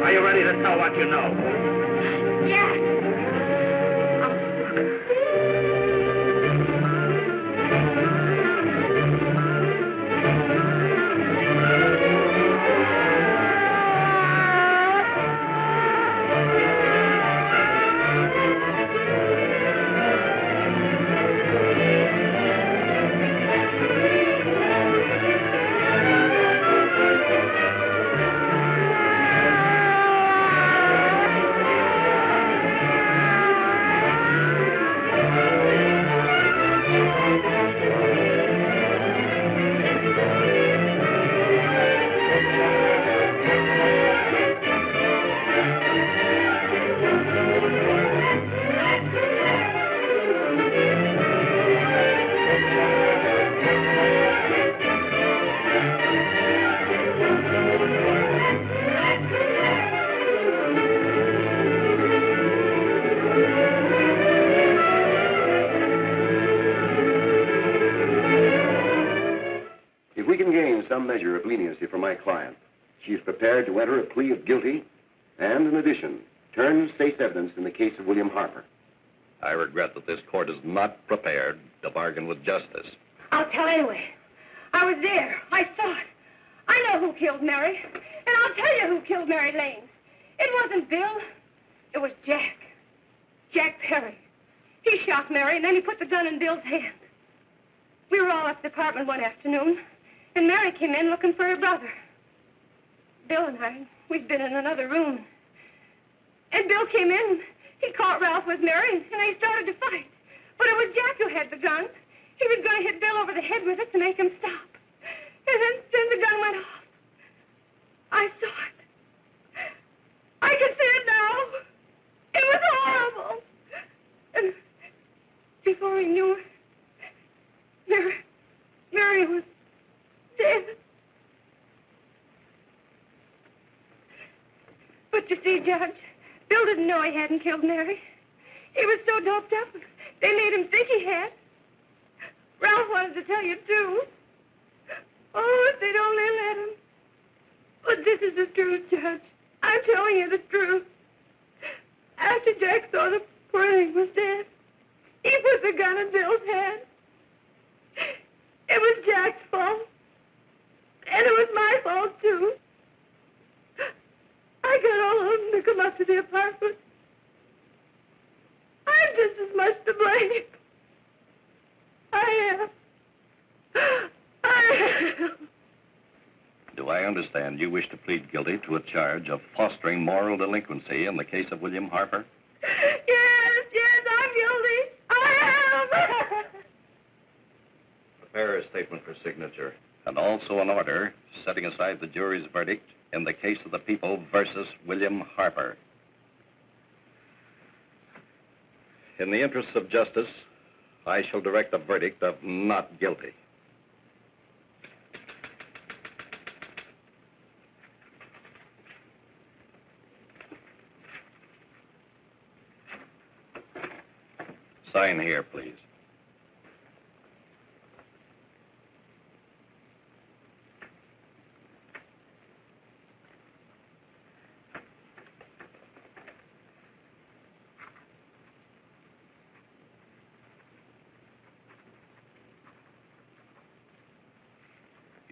Are you ready to tell what you know? Yes. If we can gain some measure of leniency for my client, she is prepared to enter a plea of guilty and, in addition, turn state's evidence in the case of William Harper. I regret that this court is not prepared to bargain with justice. I'll tell anyway. I was there. I saw it. I know who killed Mary. And I'll tell you who killed Mary Lane. It wasn't Bill. It was Jack. Jack Perry. He shot Mary, and then he put the gun in Bill's hand. We were all at the apartment one afternoon, and Mary came in looking for her brother. Bill and I, we'd been in another room. And Bill came in, he caught Ralph with Mary, and they started to fight. But it was Jack who had the gun. He was going to hit Bill over the head with it to make him stop. And then the gun went off. I saw it. I can see it now. It was horrible. And before we knew it, Mary was dead. But you see, Judge, Bill didn't know he hadn't killed Mary. He was so doped up, they made him think he had. Ralph wanted to tell you, too. Oh, if they'd only let him. But this is the truth, Judge. I'm telling you the truth. After Jack saw the poor thing was dead, he put the gun in Bill's hand. It was Jack's fault. And it was my fault, too. I got all of them to come up to the apartment. I'm just as much to blame. I am. Do I understand you wish to plead guilty to a charge of fostering moral delinquency in the case of William Harper? Yes, I'm guilty. I am. Prepare a statement for signature. And also an order setting aside the jury's verdict in the case of the people versus William Harper. In the interests of justice, I shall direct a verdict of not guilty. Sign here, please.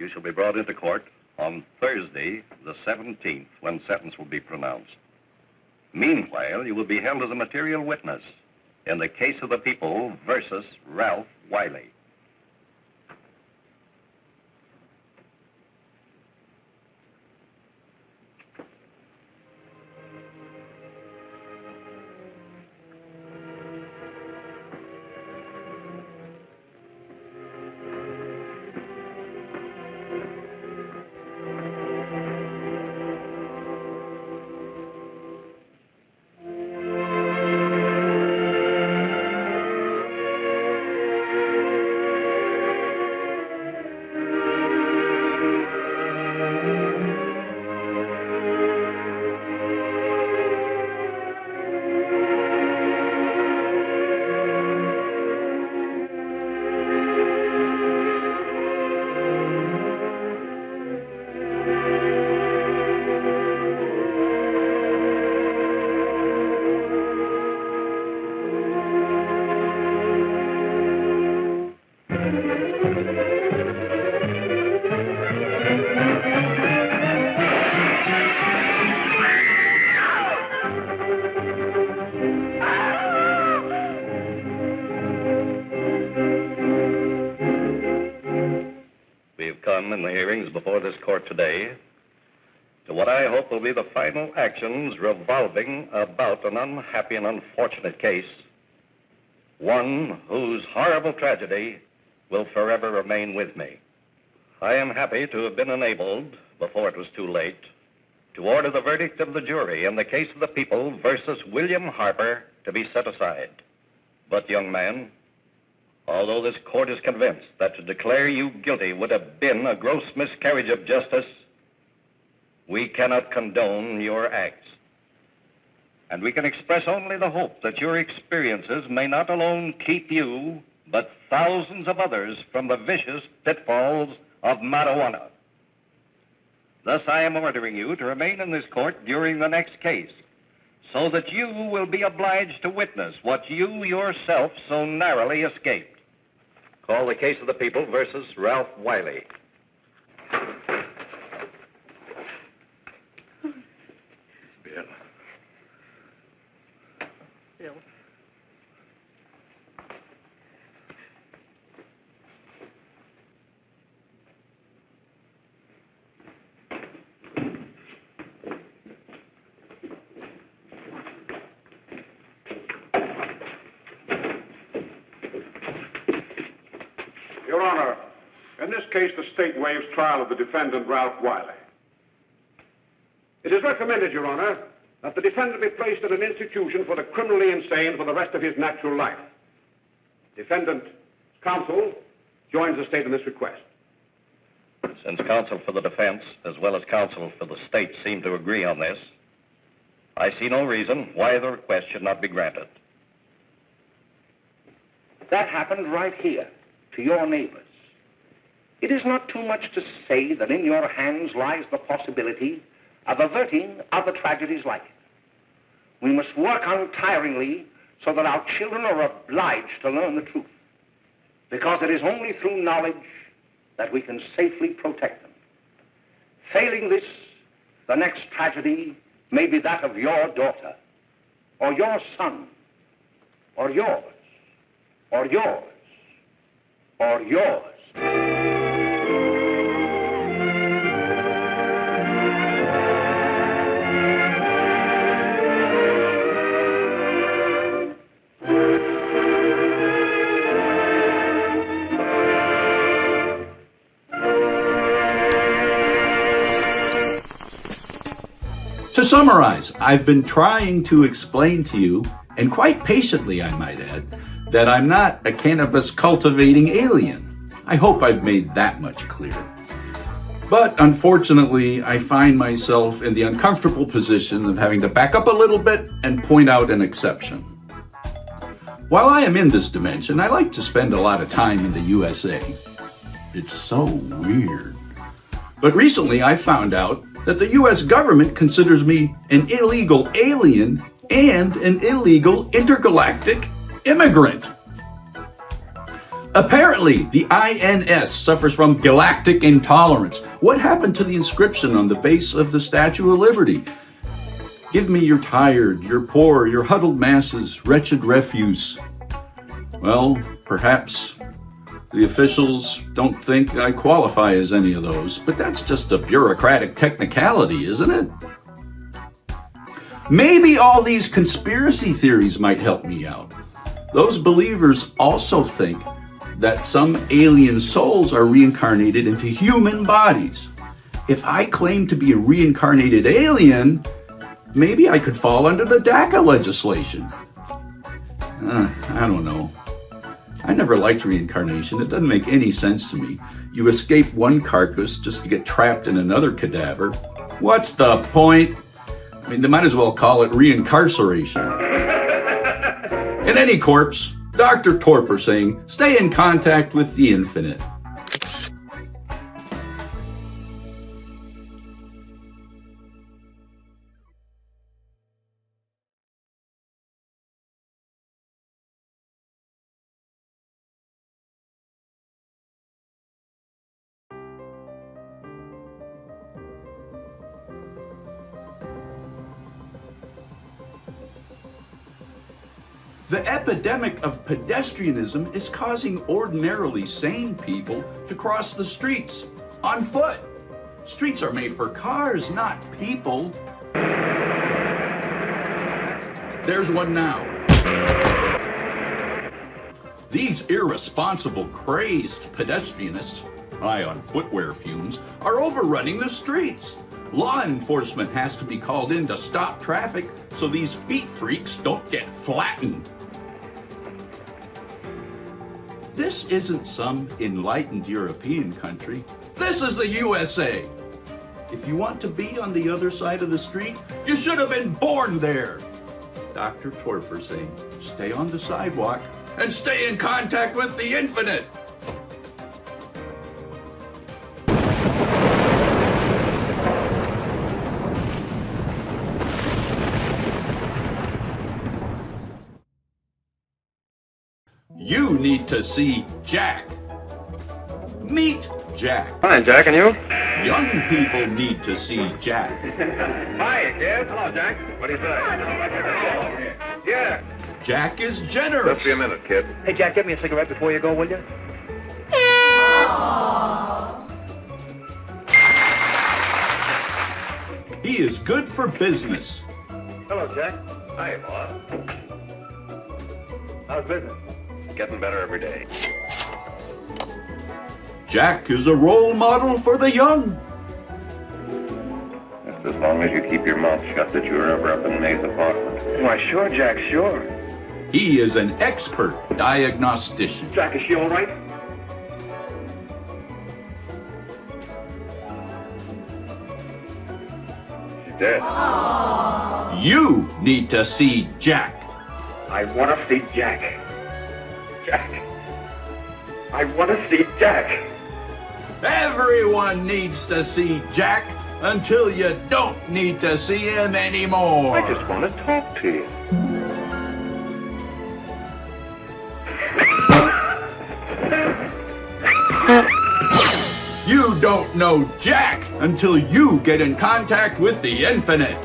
You shall be brought into court on Thursday, the 17th, when sentence will be pronounced. Meanwhile, you will be held as a material witness in the case of the people versus Ralph Wiley. In the hearings before this court today to what I hope will be the final actions revolving about an unhappy and unfortunate case, one whose horrible tragedy will forever remain with me. I am happy to have been enabled, before it was too late, to order the verdict of the jury in the case of the people versus William Harper to be set aside. But, young man, although this court is convinced that to declare you guilty would have been a gross miscarriage of justice, we cannot condone your acts. And we can express only the hope that your experiences may not alone keep you, but thousands of others from the vicious pitfalls of marijuana. Thus, I am ordering you to remain in this court during the next case, so that you will be obliged to witness what you yourself so narrowly escaped. Call the case of the people versus Ralph Wiley. Bill. Bill. Your Honor, in this case, the state waives trial of the defendant, Ralph Wiley. It is recommended, Your Honor, that the defendant be placed in an institution for the criminally insane for the rest of his natural life. Defendant counsel joins the state in this request. Since counsel for the defense, as well as counsel for the state, seem to agree on this, I see no reason why the request should not be granted. That happened right here, to your neighbors. It is not too much to say that in your hands lies the possibility of averting other tragedies like it. We must work untiringly so that our children are obliged to learn the truth, because it is only through knowledge that we can safely protect them. Failing this, the next tragedy may be that of your daughter, or your son, or yours, or yours, or yours. To summarize, I've been trying to explain to you, and quite patiently I might add, that I'm not a cannabis cultivating alien. I hope I've made that much clear. But unfortunately, I find myself in the uncomfortable position of having to back up a little bit and point out an exception. While I am in this dimension, I like to spend a lot of time in the USA. It's so weird. But recently I found out that the US government considers me an illegal alien and an illegal intergalactic immigrant. Apparently, the INS suffers from galactic intolerance. What happened to the inscription on the base of the Statue of Liberty? Give me your tired, your poor, your huddled masses, wretched refuse. Well, perhaps the officials don't think I qualify as any of those, but that's just a bureaucratic technicality, isn't it? Maybe all these conspiracy theories might help me out. Those believers also think that some alien souls are reincarnated into human bodies. If I claim to be a reincarnated alien, maybe I could fall under the DACA legislation. I don't know. I never liked reincarnation. It doesn't make any sense to me. You escape one carcass just to get trapped in another cadaver. What's the point? I mean, they might as well call it reincarceration. In any corpse, Dr. Torpor saying, stay in contact with the infinite. The epidemic of pedestrianism is causing ordinarily sane people to cross the streets on foot. Streets are made for cars, not people. There's one now. These irresponsible, crazed pedestrianists, high on footwear fumes, are overrunning the streets. Law enforcement has to be called in to stop traffic so these feet freaks don't get flattened. This isn't some enlightened European country. This is the USA. If you want to be on the other side of the street, you should have been born there. Dr. Torpor saying, stay on the sidewalk and stay in contact with the infinite. You need to see Jack. Meet Jack. Fine, Jack, and you? Young people need to see Jack. Hi, kid. Hello, Jack. What do you say? Yeah. Jack is generous. Just be a minute, kid. Hey, Jack, get me a cigarette before you go, will you? He is good for business. Hello, Jack. Hi, boss. How's business? Getting better every day. Jack is a role model for the young. Just as long as you keep your mouth shut that you were ever up in May's apartment. Why, sure, Jack, sure. He is an expert diagnostician. Jack, is she all right? She's dead. You need to see Jack. I want to see Jack. Jack. I want to see Jack. Everyone needs to see Jack until you don't need to see him anymore. I just want to talk to you. You don't know Jack until you get in contact with the infinite.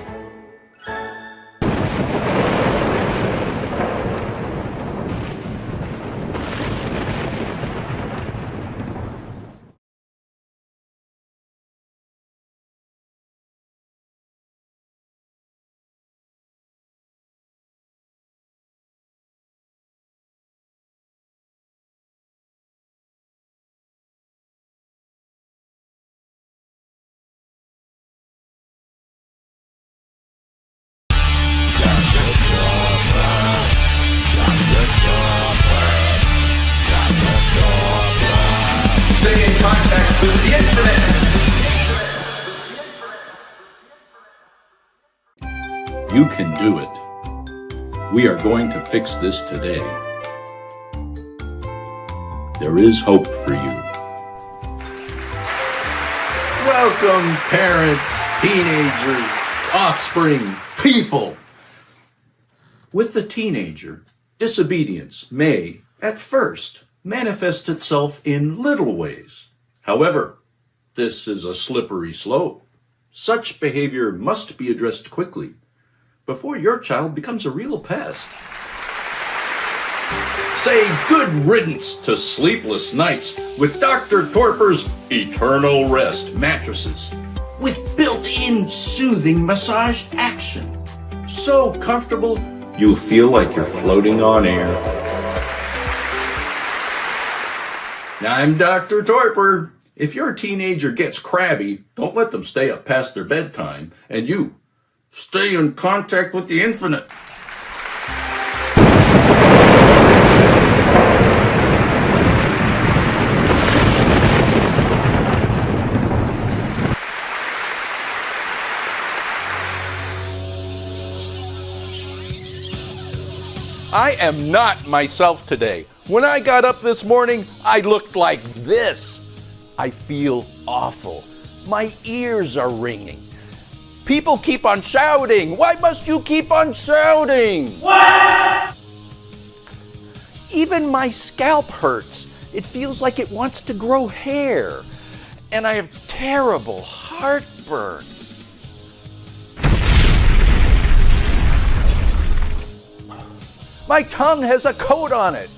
Stay in contact with the infinite. You can do it. We are going to fix this today. There is hope for you. Welcome, parents, teenagers, offspring, people. With the teenager, disobedience may, at first, manifests itself in little ways. However, this is a slippery slope. Such behavior must be addressed quickly before your child becomes a real pest. Say good riddance to sleepless nights with Dr. Torpor's Eternal Rest mattresses with built-in soothing massage action. So comfortable, you'll feel like you're floating on air. I'm Dr. Torpor. If your teenager gets crabby, don't let them stay up past their bedtime. And you, stay in contact with the infinite. I am not myself today. When I got up this morning, I looked like this. I feel awful. My ears are ringing. People keep on shouting. Why must you keep on shouting? What? Even my scalp hurts. It feels like it wants to grow hair. And I have terrible heartburn. My tongue has a coat on it.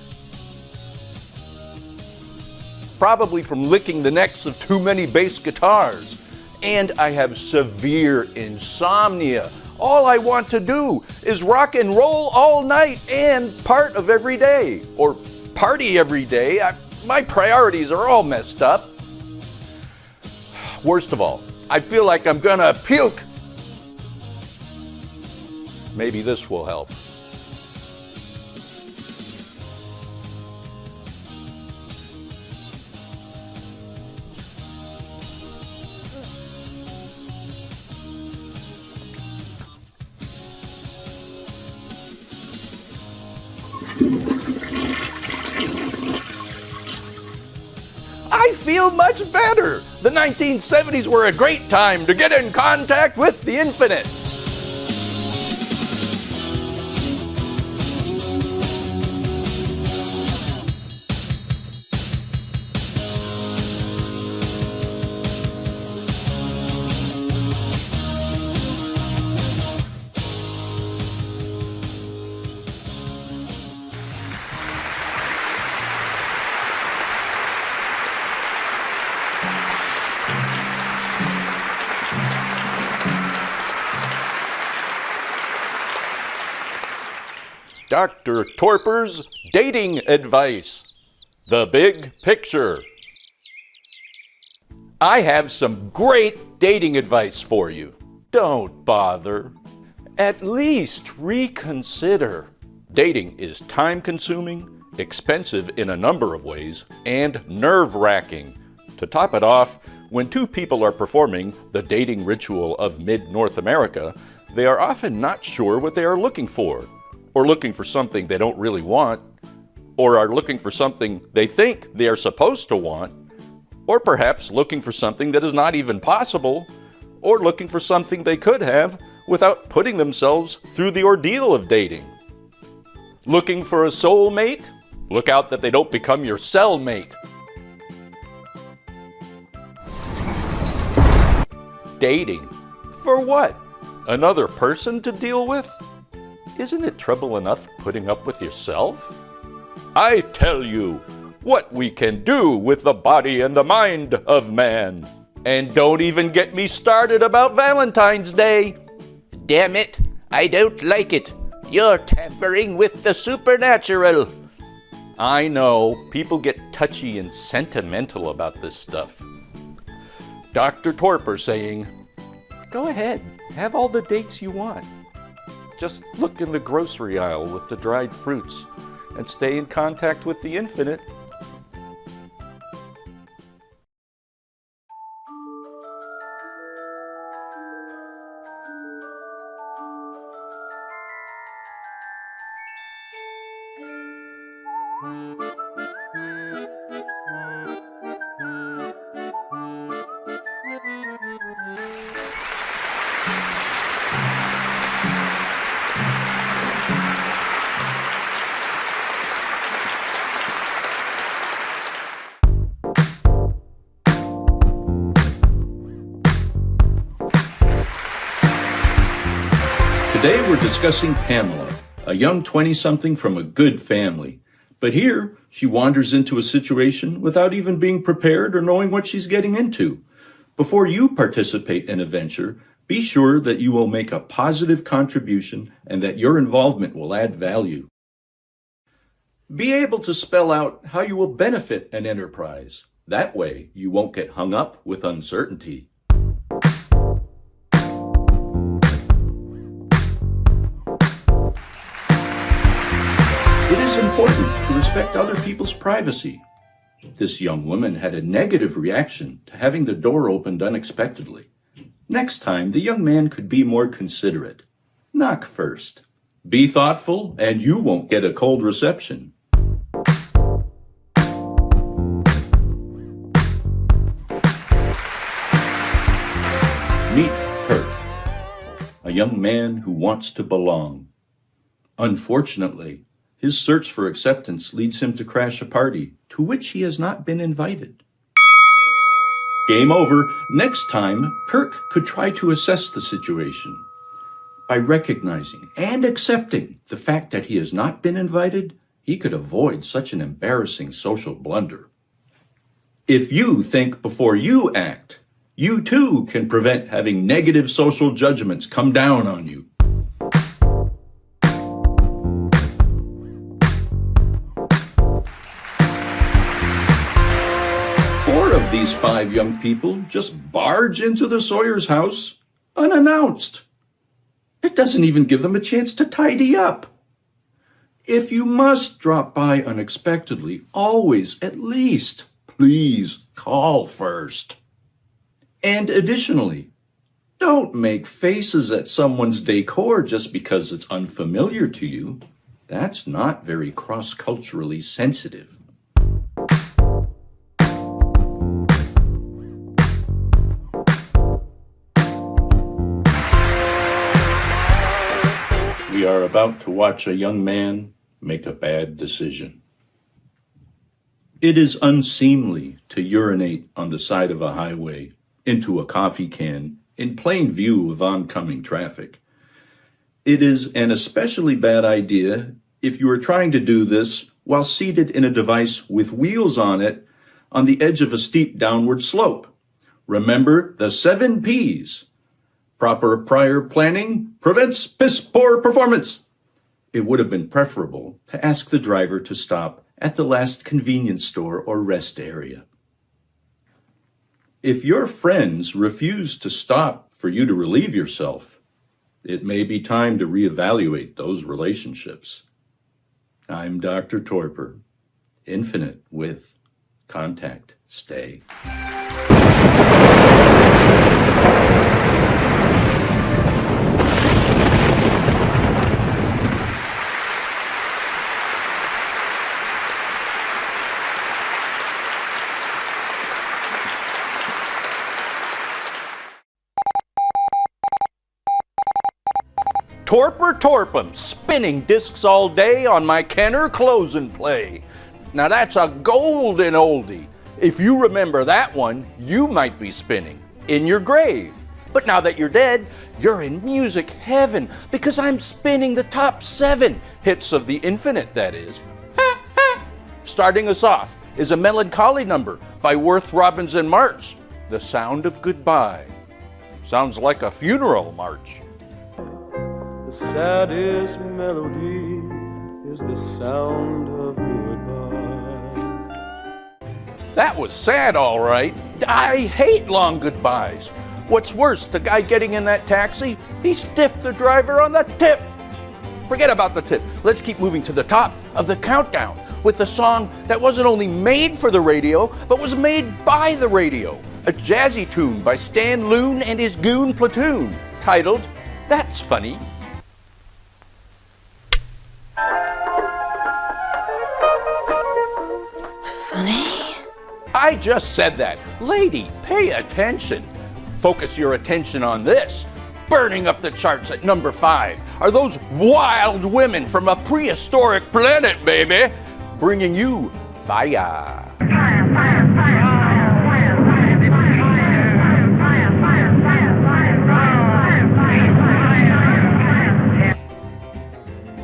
Probably from licking the necks of too many bass guitars. And I have severe insomnia. All I want to do is rock and roll all night and part of every day. Or party every day. My priorities are all messed up. Worst of all, I feel like I'm gonna puke. Maybe this will help. I feel much better. The 1970s were a great time to get in contact with the infinite. Dr. Torpor's dating advice. The big picture. I have some great dating advice for you. Don't bother. At least reconsider. Dating is time-consuming, expensive in a number of ways, and nerve-wracking. To top it off, when two people are performing the dating ritual of mid-North America, they are often not sure what they are looking for, or looking for something they don't really want, or are looking for something they think they are supposed to want, or perhaps looking for something that is not even possible, or looking for something they could have without putting themselves through the ordeal of dating. Looking for a soulmate? Look out that they don't become your cellmate. Dating. For what? Another person to deal with? Isn't it trouble enough putting up with yourself? I tell you, what we can do with the body and the mind of man. And don't even get me started about Valentine's Day. Damn it, I don't like it. You're tampering with the supernatural. I know, people get touchy and sentimental about this stuff. Dr. Torpor saying, go ahead, have all the dates you want. Just look in the grocery aisle with the dried fruits and stay in contact with the infinite. Today we're discussing Pamela, a young 20-something from a good family. But here, she wanders into a situation without even being prepared or knowing what she's getting into. Before you participate in a venture, be sure that you will make a positive contribution and that your involvement will add value. Be able to spell out how you will benefit an enterprise. That way, you won't get hung up with uncertainty. It is important to respect other people's privacy. This young woman had a negative reaction to having the door opened unexpectedly. Next time, the young man could be more considerate. Knock first. Be thoughtful, and you won't get a cold reception. Meet Kurt, a young man who wants to belong. Unfortunately, his search for acceptance leads him to crash a party to which he has not been invited. Game over. Next time, Kirk could try to assess the situation. By recognizing and accepting the fact that he has not been invited, he could avoid such an embarrassing social blunder. If you think before you act, you too can prevent having negative social judgments come down on you. These 5 young people just barge into the Sawyer's house unannounced. It doesn't even give them a chance to tidy up. If you must drop by unexpectedly, always, at least, please call first. And additionally, don't make faces at someone's decor just because it's unfamiliar to you. That's not very cross-culturally sensitive. We are about to watch a young man make a bad decision. It is unseemly to urinate on the side of a highway into a coffee can in plain view of oncoming traffic. It is an especially bad idea if you are trying to do this while seated in a device with wheels on it on the edge of a steep downward slope. Remember the 7 Ps. Proper prior planning prevents piss-poor performance. It would have been preferable to ask the driver to stop at the last convenience store or rest area. If your friends refuse to stop for you to relieve yourself, it may be time to reevaluate those relationships. I'm Dr. Torpor, infinite with contact stay. Torpor Torpum, spinning discs all day on my Kenner closing play. Now that's a golden oldie. If you remember that one, you might be spinning in your grave. But now that you're dead, you're in music heaven because I'm spinning the top 7 hits of the infinite, that is. Starting us off is a melancholy number by Worth, Robbins, and March, The Sound of Goodbye. Sounds like a funeral march. The saddest melody is the sound of goodbye. That was sad, all right. I hate long goodbyes. What's worse, the guy getting in that taxi, he stiffed the driver on the tip. Forget about the tip. Let's keep moving to the top of the countdown with a song that wasn't only made for the radio, but was made by the radio. A jazzy tune by Stan Loon and his goon platoon, titled That's Funny. I just said that. Lady, pay attention. Focus your attention on this. Burning up the charts at number 5 are those wild women from a prehistoric planet, baby, bringing you fire.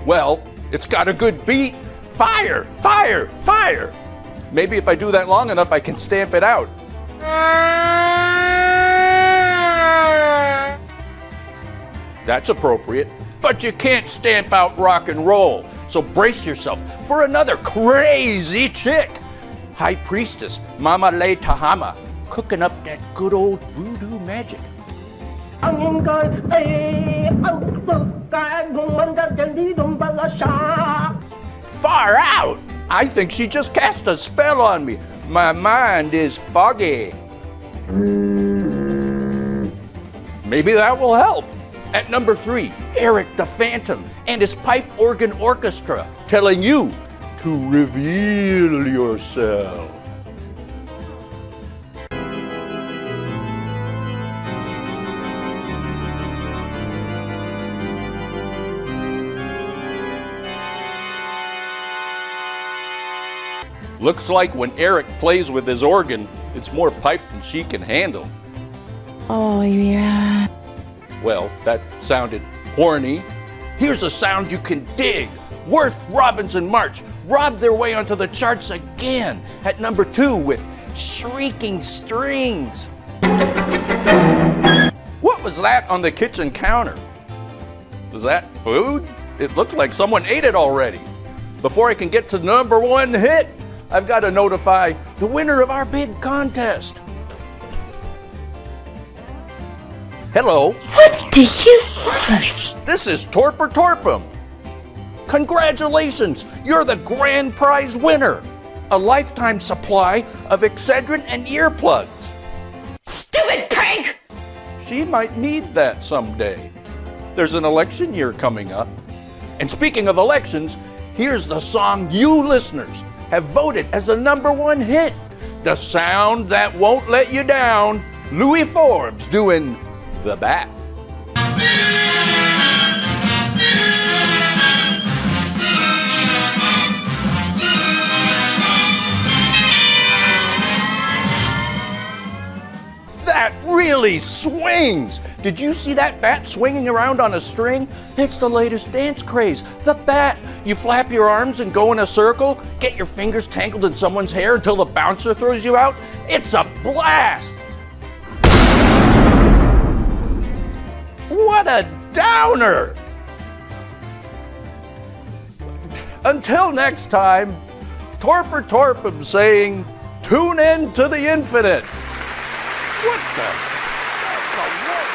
Well, it's got a good beat. Fire, fire, fire. Maybe if I do that long enough, I can stamp it out. That's appropriate, but you can't stamp out rock and roll. So brace yourself for another crazy chick. High Priestess Mama Le Tahama, cooking up that good old voodoo magic. Far out! I think she just cast a spell on me. My mind is foggy. Maybe that will help. At number 3, Eric the Phantom and his pipe organ orchestra telling you to reveal yourself. Looks like when Eric plays with his organ, it's more pipe than she can handle. Oh, yeah. Well, that sounded horny. Here's a sound you can dig. Worth, Robbins, and March robbed their way onto the charts again at number 2 with Shrieking Strings. What was that on the kitchen counter? Was that food? It looked like someone ate it already. Before I can get to the number 1 hit, I've got to notify the winner of our big contest. Hello. What do you want? This is Torpor Torpum. Congratulations, you're the grand prize winner. A lifetime supply of Excedrin and earplugs. Stupid prank! She might need that someday. There's an election year coming up. And speaking of elections, here's the song you listeners have voted as the number 1 hit. The sound that won't let you down. Louis Forbes doing The Bat. That really swings! Did you see that bat swinging around on a string? It's the latest dance craze, the bat. You flap your arms and go in a circle, get your fingers tangled in someone's hair until the bouncer throws you out. It's a blast! What a downer! Until next time, Torpor Torpum saying, tune in to the infinite. What the? That's the worst.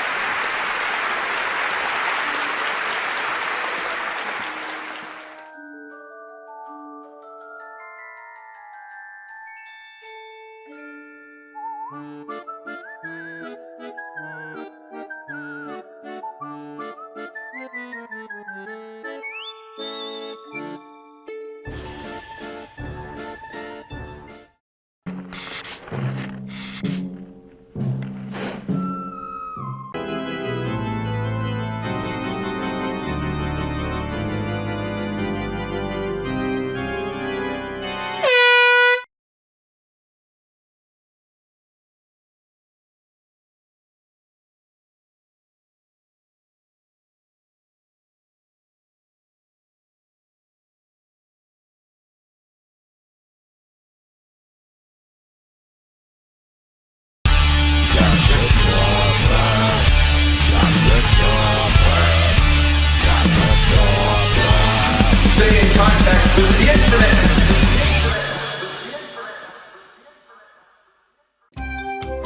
Stay in contact with the internet.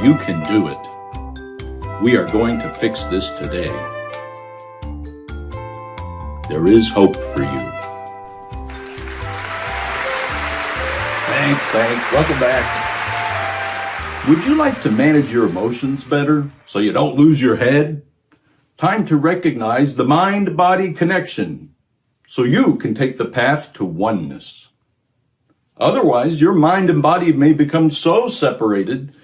You can do it. We are going to fix this today. There is hope for you. Thanks. Welcome back. Would you like to manage your emotions better so you don't lose your head? Time to recognize the mind-body connection so you can take the path to oneness. Otherwise, your mind and body may become so separated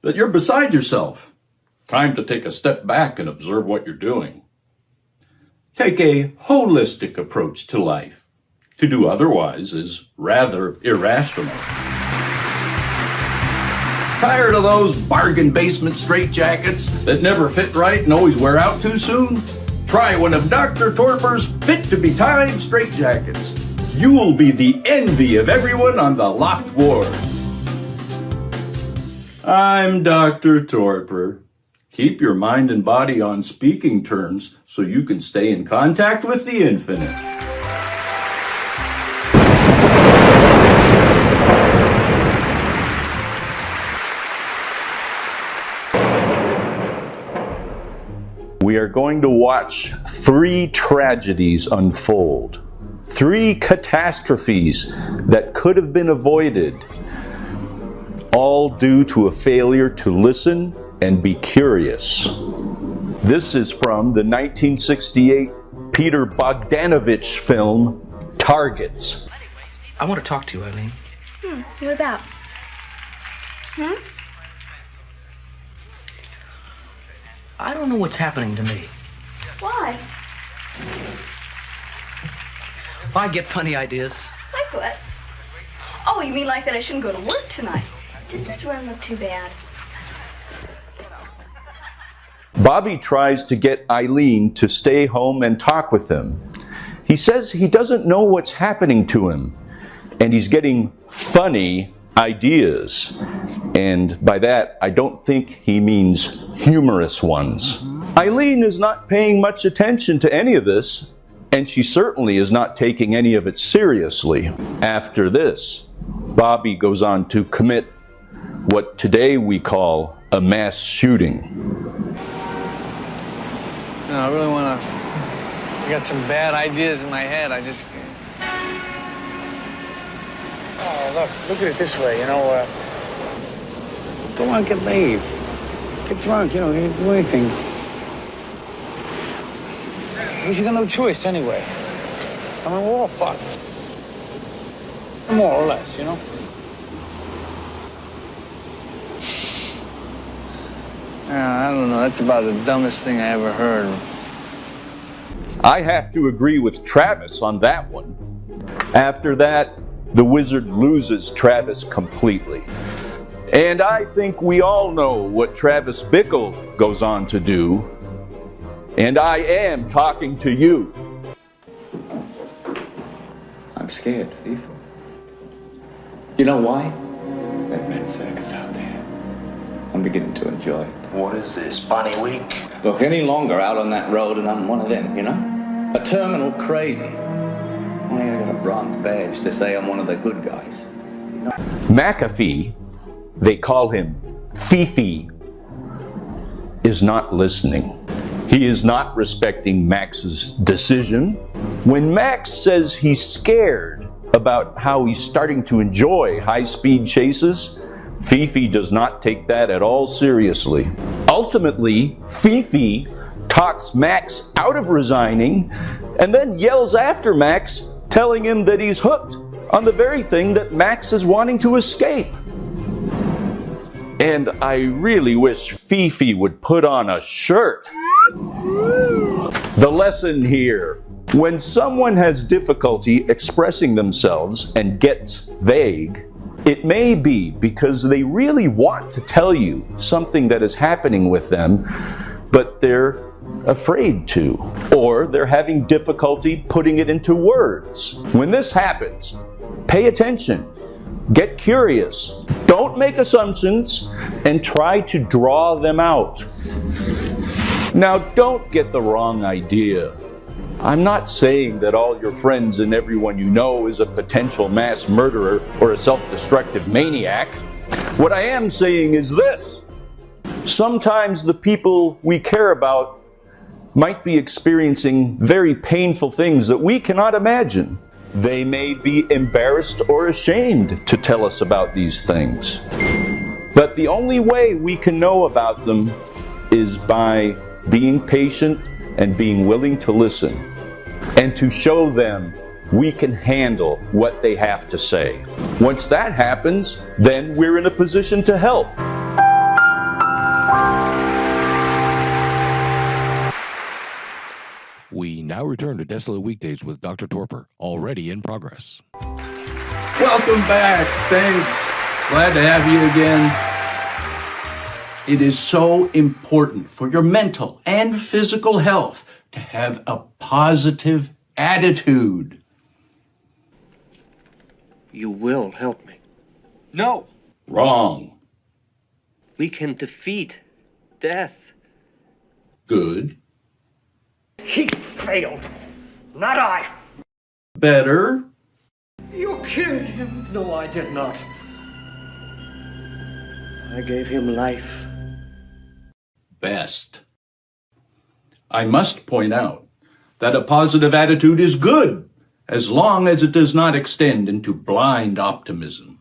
that you're beside yourself. Time to take a step back and observe what you're doing. Take a holistic approach to life. To do otherwise is rather irrational. Tired of those bargain basement straitjackets that never fit right and always wear out too soon? Try one of Dr. Torpor's fit-to-be-tied straitjackets. You will be the envy of everyone on the locked ward. I'm Dr. Torpor. Keep your mind and body on speaking terms so you can stay in contact with the infinite. We are going to watch 3 tragedies unfold. 3 catastrophes that could have been avoided, all due to a failure to listen and be curious. This is from the 1968 Peter Bogdanovich film, Targets. I want to talk to you, Eileen. What about? I don't know what's happening to me. Why? I get funny ideas. Like what? Oh, you mean like that I shouldn't go to work tonight? Does this run look too bad? Bobby tries to get Eileen to stay home and talk with him. He says he doesn't know what's happening to him, and he's getting funny ideas. And by that, I don't think he means humorous ones. Eileen is not paying much attention to any of this, and she certainly is not taking any of it seriously. After this, Bobby goes on to commit what today we call a mass shooting. No, I really want to... I got some bad ideas in my head. I just... Oh, look at it this way, you know, go on, get laid. Get drunk, you know, you can do anything. Because you got no choice anyway. I mean, we're all fucked. More or less, you know? I don't know, that's about the dumbest thing I ever heard. I have to agree with Travis on that one. After that, the wizard loses Travis completely. And I think we all know what Travis Bickle goes on to do. And I am talking to you. I'm scared, Thief. You know why? It's that red circus out there. I'm beginning to enjoy it. What is this, Bunny Week? Look, any longer out on that road and I'm one of them, you know? A terminal crazy. Only I got a bronze badge to say I'm one of the good guys. You know? McAfee, they call him Fifi, is not listening. He is not respecting Max's decision. When Max says he's scared about how he's starting to enjoy high-speed chases, Fifi does not take that at all seriously. Ultimately, Fifi talks Max out of resigning and then yells after Max, telling him that he's hooked on the very thing that Max is wanting to escape. And I really wish Fifi would put on a shirt. The lesson here: when someone has difficulty expressing themselves and gets vague, it may be because they really want to tell you something that is happening with them, but they're afraid to, or they're having difficulty putting it into words. When this happens, pay attention, get curious, don't make assumptions, and try to draw them out. Now, don't get the wrong idea. I'm not saying that all your friends and everyone you know is a potential mass murderer or a self-destructive maniac. What I am saying is this: sometimes the people we care about might be experiencing very painful things that we cannot imagine. They may be embarrassed or ashamed to tell us about these things. But the only way we can know about them is by being patient and being willing to listen, and to show them we can handle what they have to say. Once that happens, then we're in a position to help. We now return to Desolate Weekdays with Dr. Torpor, already in progress. Welcome back. Thanks. Glad to have you again. It is so important for your mental and physical health to have a positive attitude. You will help me. No! Wrong. We can defeat death. Good. He failed. Not I. Better. You killed him. No, I did not. I gave him life. Best. I must point out that a positive attitude is good as long as it does not extend into blind optimism.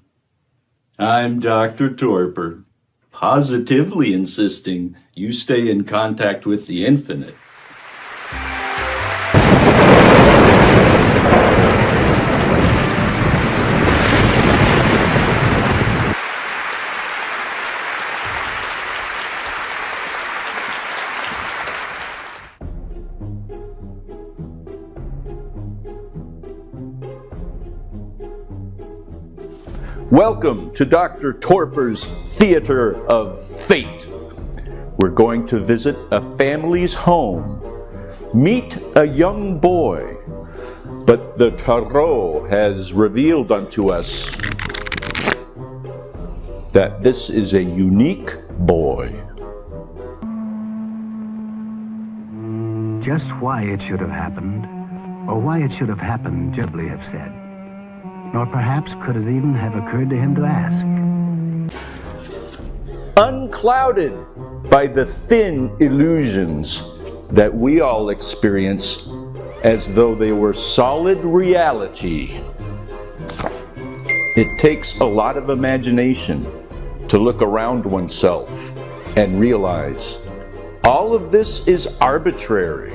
I'm Dr. Torpor, positively insisting you stay in contact with the infinite. Welcome to Dr. Torpor's Theater of Fate. We're going to visit a family's home, meet a young boy, but the tarot has revealed unto us that this is a unique boy. Just why it should have happened, or why it should have happened, Ghibli have said. Nor perhaps could it even have occurred to him to ask. Unclouded by the thin illusions that we all experience as though they were solid reality. It takes a lot of imagination to look around oneself and realize all of this is arbitrary.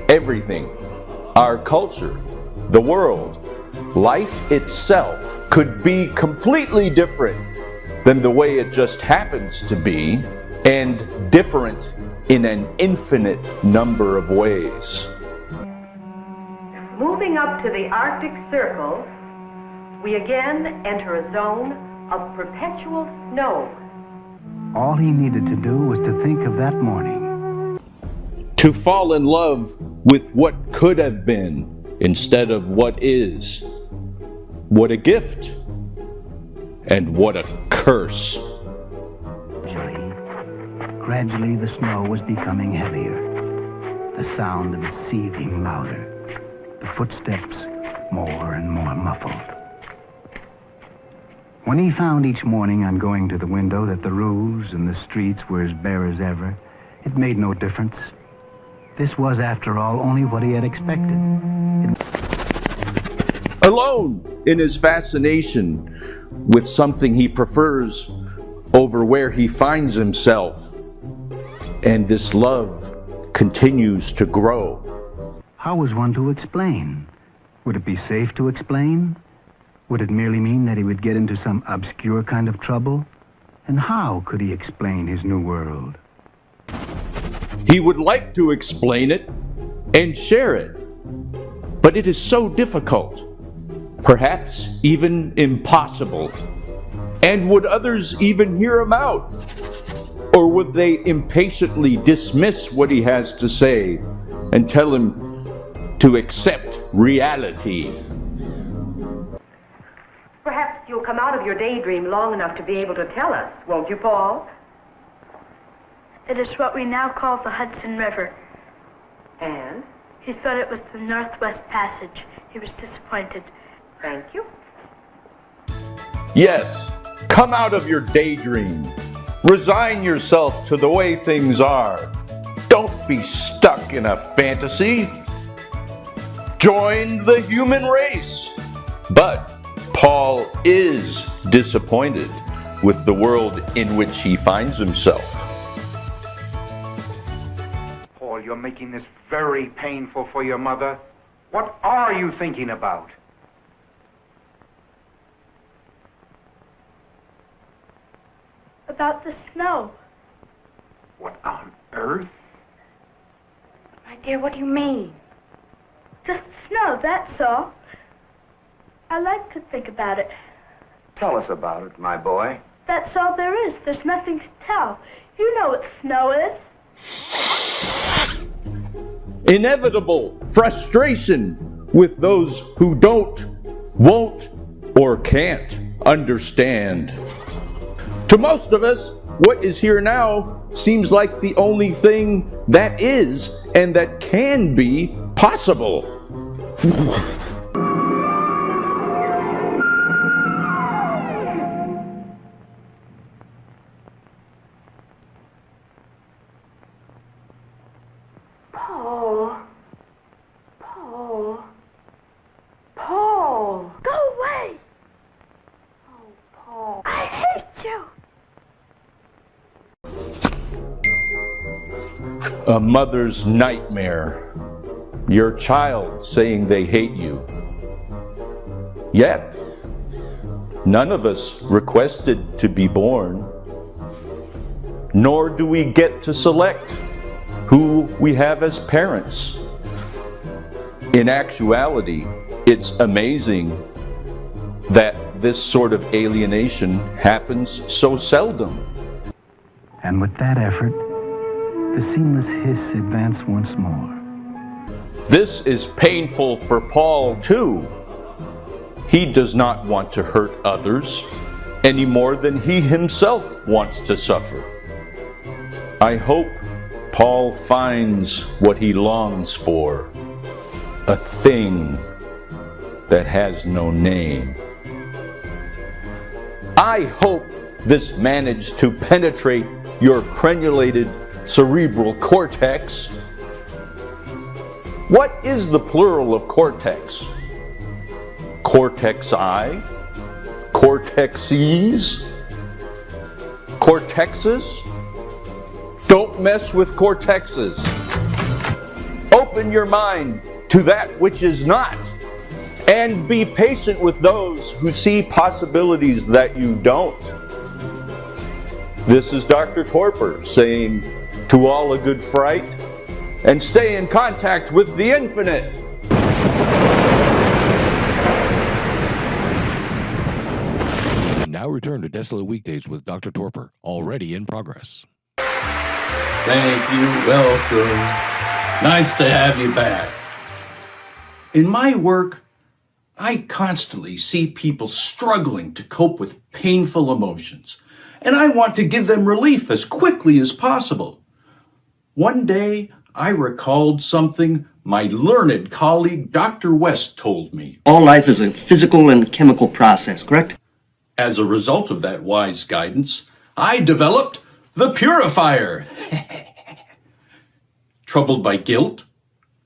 Everything, our culture, the world, life itself could be completely different than the way it just happens to be, and different in an infinite number of ways. Moving up to the Arctic Circle, we again enter a zone of perpetual snow. All he needed to do was to think of that morning. To fall in love with what could have been instead of what is. What a gift, and what a curse. Gradually, the snow was becoming heavier. The sound of it seething louder. The footsteps more and more muffled. When he found each morning on going to the window that the roofs and the streets were as bare as ever, it made no difference. This was, after all, only what he had expected. Alone in his fascination with something he prefers over where he finds himself. And this love continues to grow. How was one to explain? Would it be safe to explain? Would it merely mean that he would get into some obscure kind of trouble? And how could he explain his new world? He would like to explain it and share it, but it is so difficult. Perhaps even impossible. And would others even hear him out? Or would they impatiently dismiss what he has to say and tell him to accept reality? Perhaps you'll come out of your daydream long enough to be able to tell us, won't you, Paul? It is what we now call the Hudson River. And? He thought it was the Northwest Passage. He was disappointed. Thank you. Yes, come out of your daydream. Resign yourself to the way things are. Don't be stuck in a fantasy. Join the human race. But Paul is disappointed with the world in which he finds himself. Paul, you're making this very painful for your mother. What are you thinking about? About the snow. What on earth? My dear, what do you mean? Just snow, that's all. I like to think about it. Tell us about it, my boy. That's all there is. There's nothing to tell. You know what snow is. inevitable frustration with those who don't, won't, or can't understand. To most of us, what is here now seems like the only thing that is and that can be possible. Paul, go away. Oh, Paul, I hate you. A mother's nightmare. Your child saying they hate you. Yet, none of us requested to be born, nor do we get to select who we have as parents. In actuality, it's amazing that this sort of alienation happens so seldom. And with that effort, the seamless hiss advanced once more. This is painful for Paul, too. He does not want to hurt others any more than he himself wants to suffer. I hope Paul finds what he longs for, a thing that has no name. I hope this managed to penetrate your crenulated cerebral cortex. What is the plural of cortex? Cortex-I? Cortexes? Cortexes? Don't mess with cortexes. Open your mind to that which is not, and be patient with those who see possibilities that you don't. This is Dr. Torpor saying to all a good fright, and stay in contact with the infinite. Now return to Desolate Weekdays with Dr. Torpor, already in progress. Thank you. Welcome. Nice to have you back. In my work, I constantly see people struggling to cope with painful emotions, and I want to give them relief as quickly as possible. One day, I recalled something my learned colleague Dr. West told me. All life is a physical and chemical process, correct? As a result of that wise guidance, I developed the purifier. Troubled by guilt,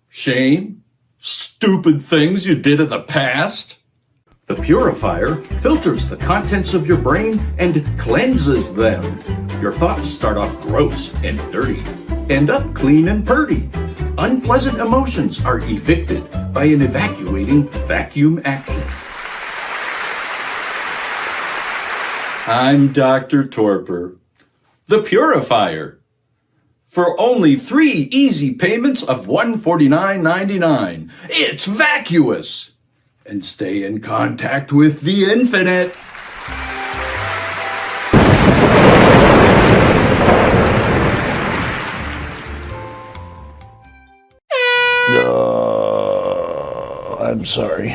shame, stupid things you did in the past? The purifier filters the contents of your brain and cleanses them. Your thoughts start off gross and dirty, end up clean and purty. Unpleasant emotions are evicted by an evacuating vacuum action. I'm Dr. Torpor, the purifier. For only 3 easy payments of $149.99. It's vacuous. And stay in contact with the infinite. I'm sorry.